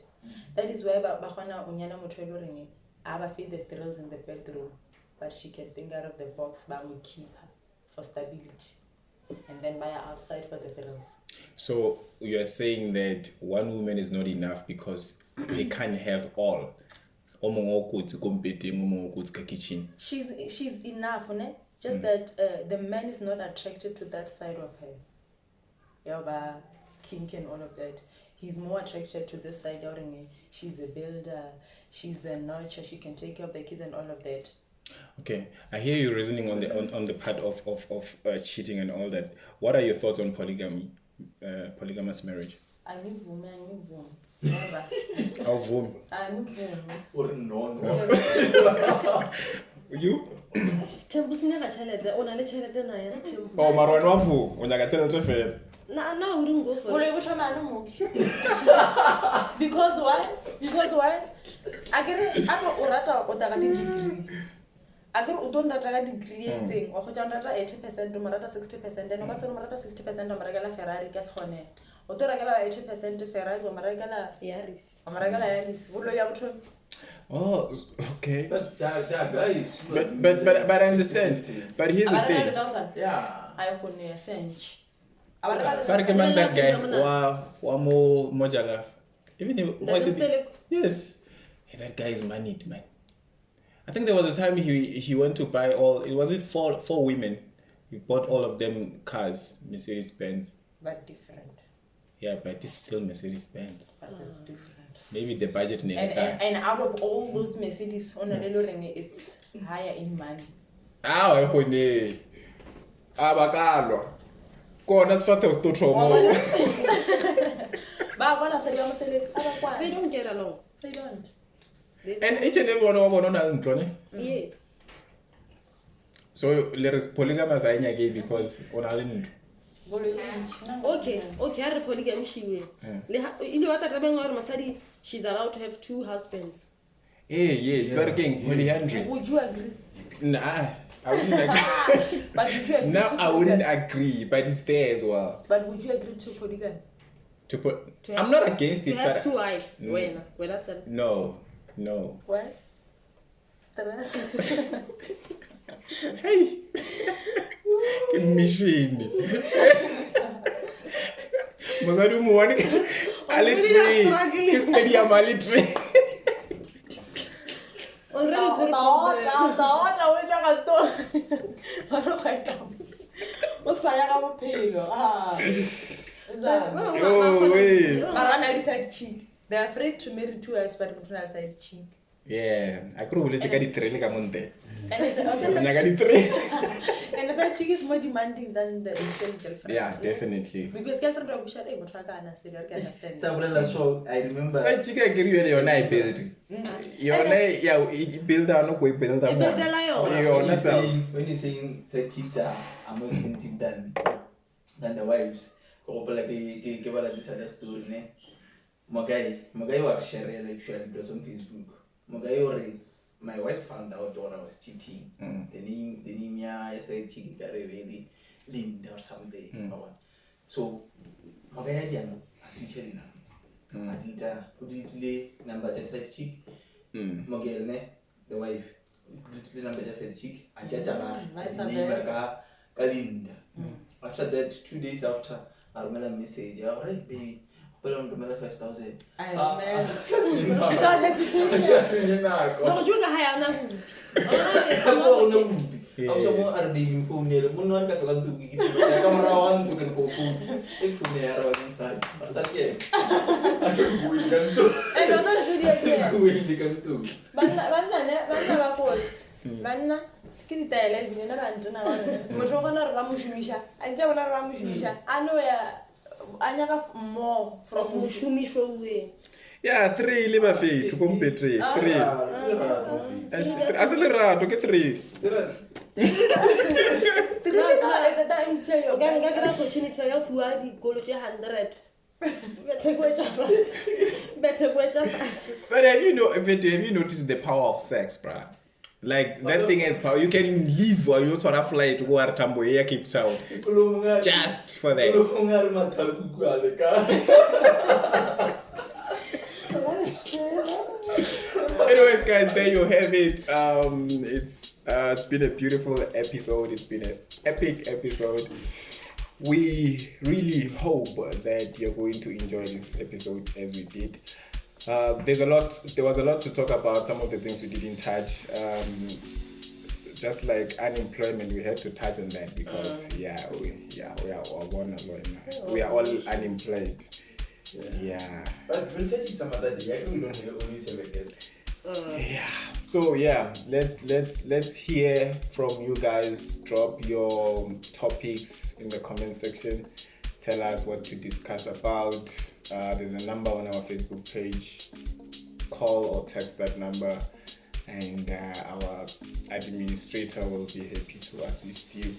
That is why Bahana Unyana Motrelorini, I feed the thrills in the bedroom, but she can think out of the box, but we keep her for stability. And then buy her outside for the thrills. So you are saying that one woman is not enough because they can't have all. She's enough, ne? Just that the man is not attracted to that side of her. Yoba, kink and all of that. He's more attracted to this side. She's a builder, she's a nurturer, she can take care of the kids and all of that. Okay, I hear you reasoning on the part of cheating and all that. What are your thoughts on polygamy, polygamous marriage? I need women. You? Stembu's never challenged. Only challenged na ya stembu. Oh, Marwan wafu, unyakatela tefe. No, I wouldn't go for it. Because why? I get it. I urata otaga degree. I get udonda degree thing. Or 80%, marata 60%, and also marata 60% of Maragala Ferrari gas hone. Otoragala 80% Ferrari or Maragala Yaris. Maragala Yaris. Would you Oh, okay. But that guy is. But I understand. But here's the thing. Yeah. I couldn't sense. Recommend that guy. Wa mo mojala. Even if yes, hey, that guy is moneyed, man. I think there was a time he went to buy all. It was it four women. He bought all of them cars, Mercedes Benz. But different. Yeah, but it's still Mercedes Benz. But it's different. Maybe the budget next time. And out of all those Mercedes, it's higher in money. They don't get along. They don't. And each and every one of them. Yes. So there is polygamous because on island. Okay, I have polygamy. She's allowed to have 2 husbands. Hey, yes, but again, polyandry. Would you agree? Nah, I wouldn't agree. But would you agree? Now I wouldn't agree, but it's there as well. But would you agree to polygamy? I'm not against it, to have but 2 wives. When I said no. What? Hey, machine. Mozadu muone alitri. This media malitri. They're afraid to marry 2 wives, but from outside cheap. Yeah, I could really take it 3 like I'm on there. And the side chick is more demanding than the girlfriend. Yeah, definitely. Because girlfriend will be sharing, but I can understand. So I remember. Side chick I give you your night build. Your night, yeah, build down, no way build down. When you're saying side chicks are more expensive than the wives, like this other story, Mogai was sharing actually it was on Facebook. Mogai already. My wife found out when I was cheating. The name, I said cheating very Linda or something. So, Magaya Diano, as you tell now. I did put it number just said cheek. Mogelne, the wife, put it number just said cheek. I judge Linda. After that, 2 days after, I remember me say, yeah, alright, baby. Put on the 5,000. I remember. Without hesitation. No, you got higher now. I'm someone are being phone near Munon got to come around to get food. Take from there inside. Or something. I should go in them too. I don't know if you can do. Manna, kiti tayela vile na randuna wana. Motoka na ramushumisha. Anja wana ramushumisha. Ano ya anyaka more from Mushumisho way. Yeah, 3 liba fee to compare 3. 3. As a lerato ke 3. Serious? Okay, nka kry-a opportunity ya fuwa dikolo tse 100 better fast. But have you noticed the power of sex, bruh? Like that thing has power. You can leave or you sort of fly to go to Tambo here, Cape Town. Just for that. Anyways, guys, there you have it. It's been a beautiful episode. It's been an epic episode. We really hope that you're going to enjoy this episode as we did. There was a lot to talk about. Some of the things we didn't touch. Just like unemployment, we had to touch on that because we are all unemployed. Yeah. But we'll touch some other day. We don't always have a guest. Yeah. So yeah, let's hear from you guys. Drop your topics in the comment section. Tell us what to discuss about. There's a number on our Facebook page. Call or text that number, and our administrator will be happy to assist you.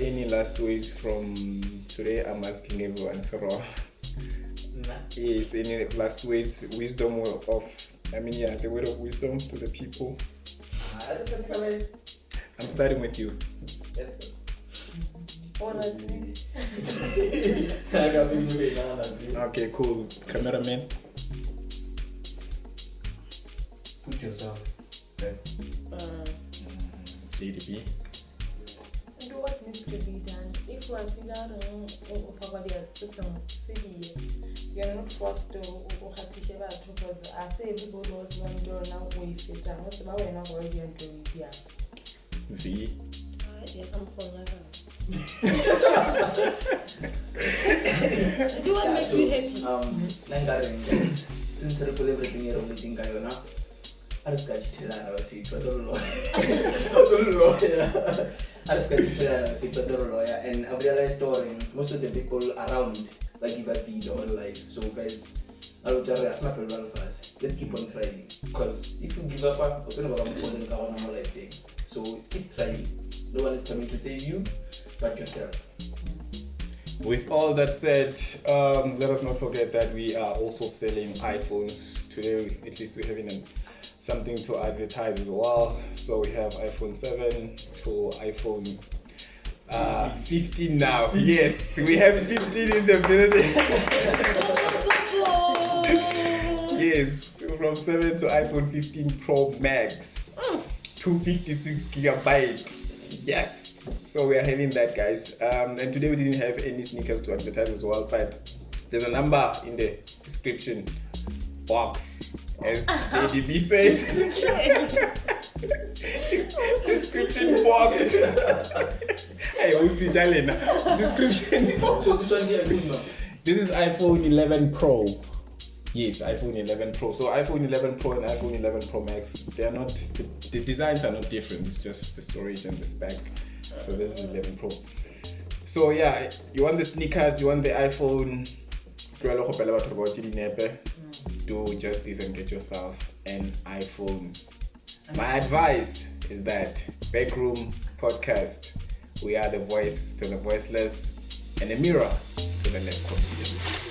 Any last words from today? I'm asking everyone, Sarah. Yes, any last words, wisdom the word of wisdom to the people. I'm starting with you. Yes. Okay, cool. Cameraman. Put yourself first. JDB. Do what needs to be done. If you are feeling over the system, you're not forced to have to share out because I say everybody was one door now with it. I'm not about when I'm already doing here. V. I'm do what makes you happy? Since everything you're meeting, I just got to learn about it. And I've realized most of the people around like give up the whole life. So guys, let's keep on trying. Because if you give up, you're going to life thing. So keep trying. No one is coming to save you but yourself. With all that said, let us not forget that we are also selling iPhones. Today, at least we're having something to advertise as well. So we have iPhone 7 to iPhone 15 now. Yes, we have 15 in the building. Yes, from 7 to iPhone 15 Pro Max. 256 gigabyte. Yes. So we are having that, guys. And today we didn't have any sneakers to advertise as well, but there's a number in the description box, as JDB says. Description box. Hey, who's the challenge? Description. So this one here, This is iPhone 11 Pro. Yes, iPhone 11 Pro. So iPhone 11 Pro and iPhone 11 Pro Max, they are not, the designs are not different. It's just the storage and the spec. So this is 11 Pro. So yeah, you want the sneakers, you want the iPhone, do justice and get yourself an iPhone. My advice is that BackRoom podcast, we are the voice to the voiceless and a mirror to the less confident.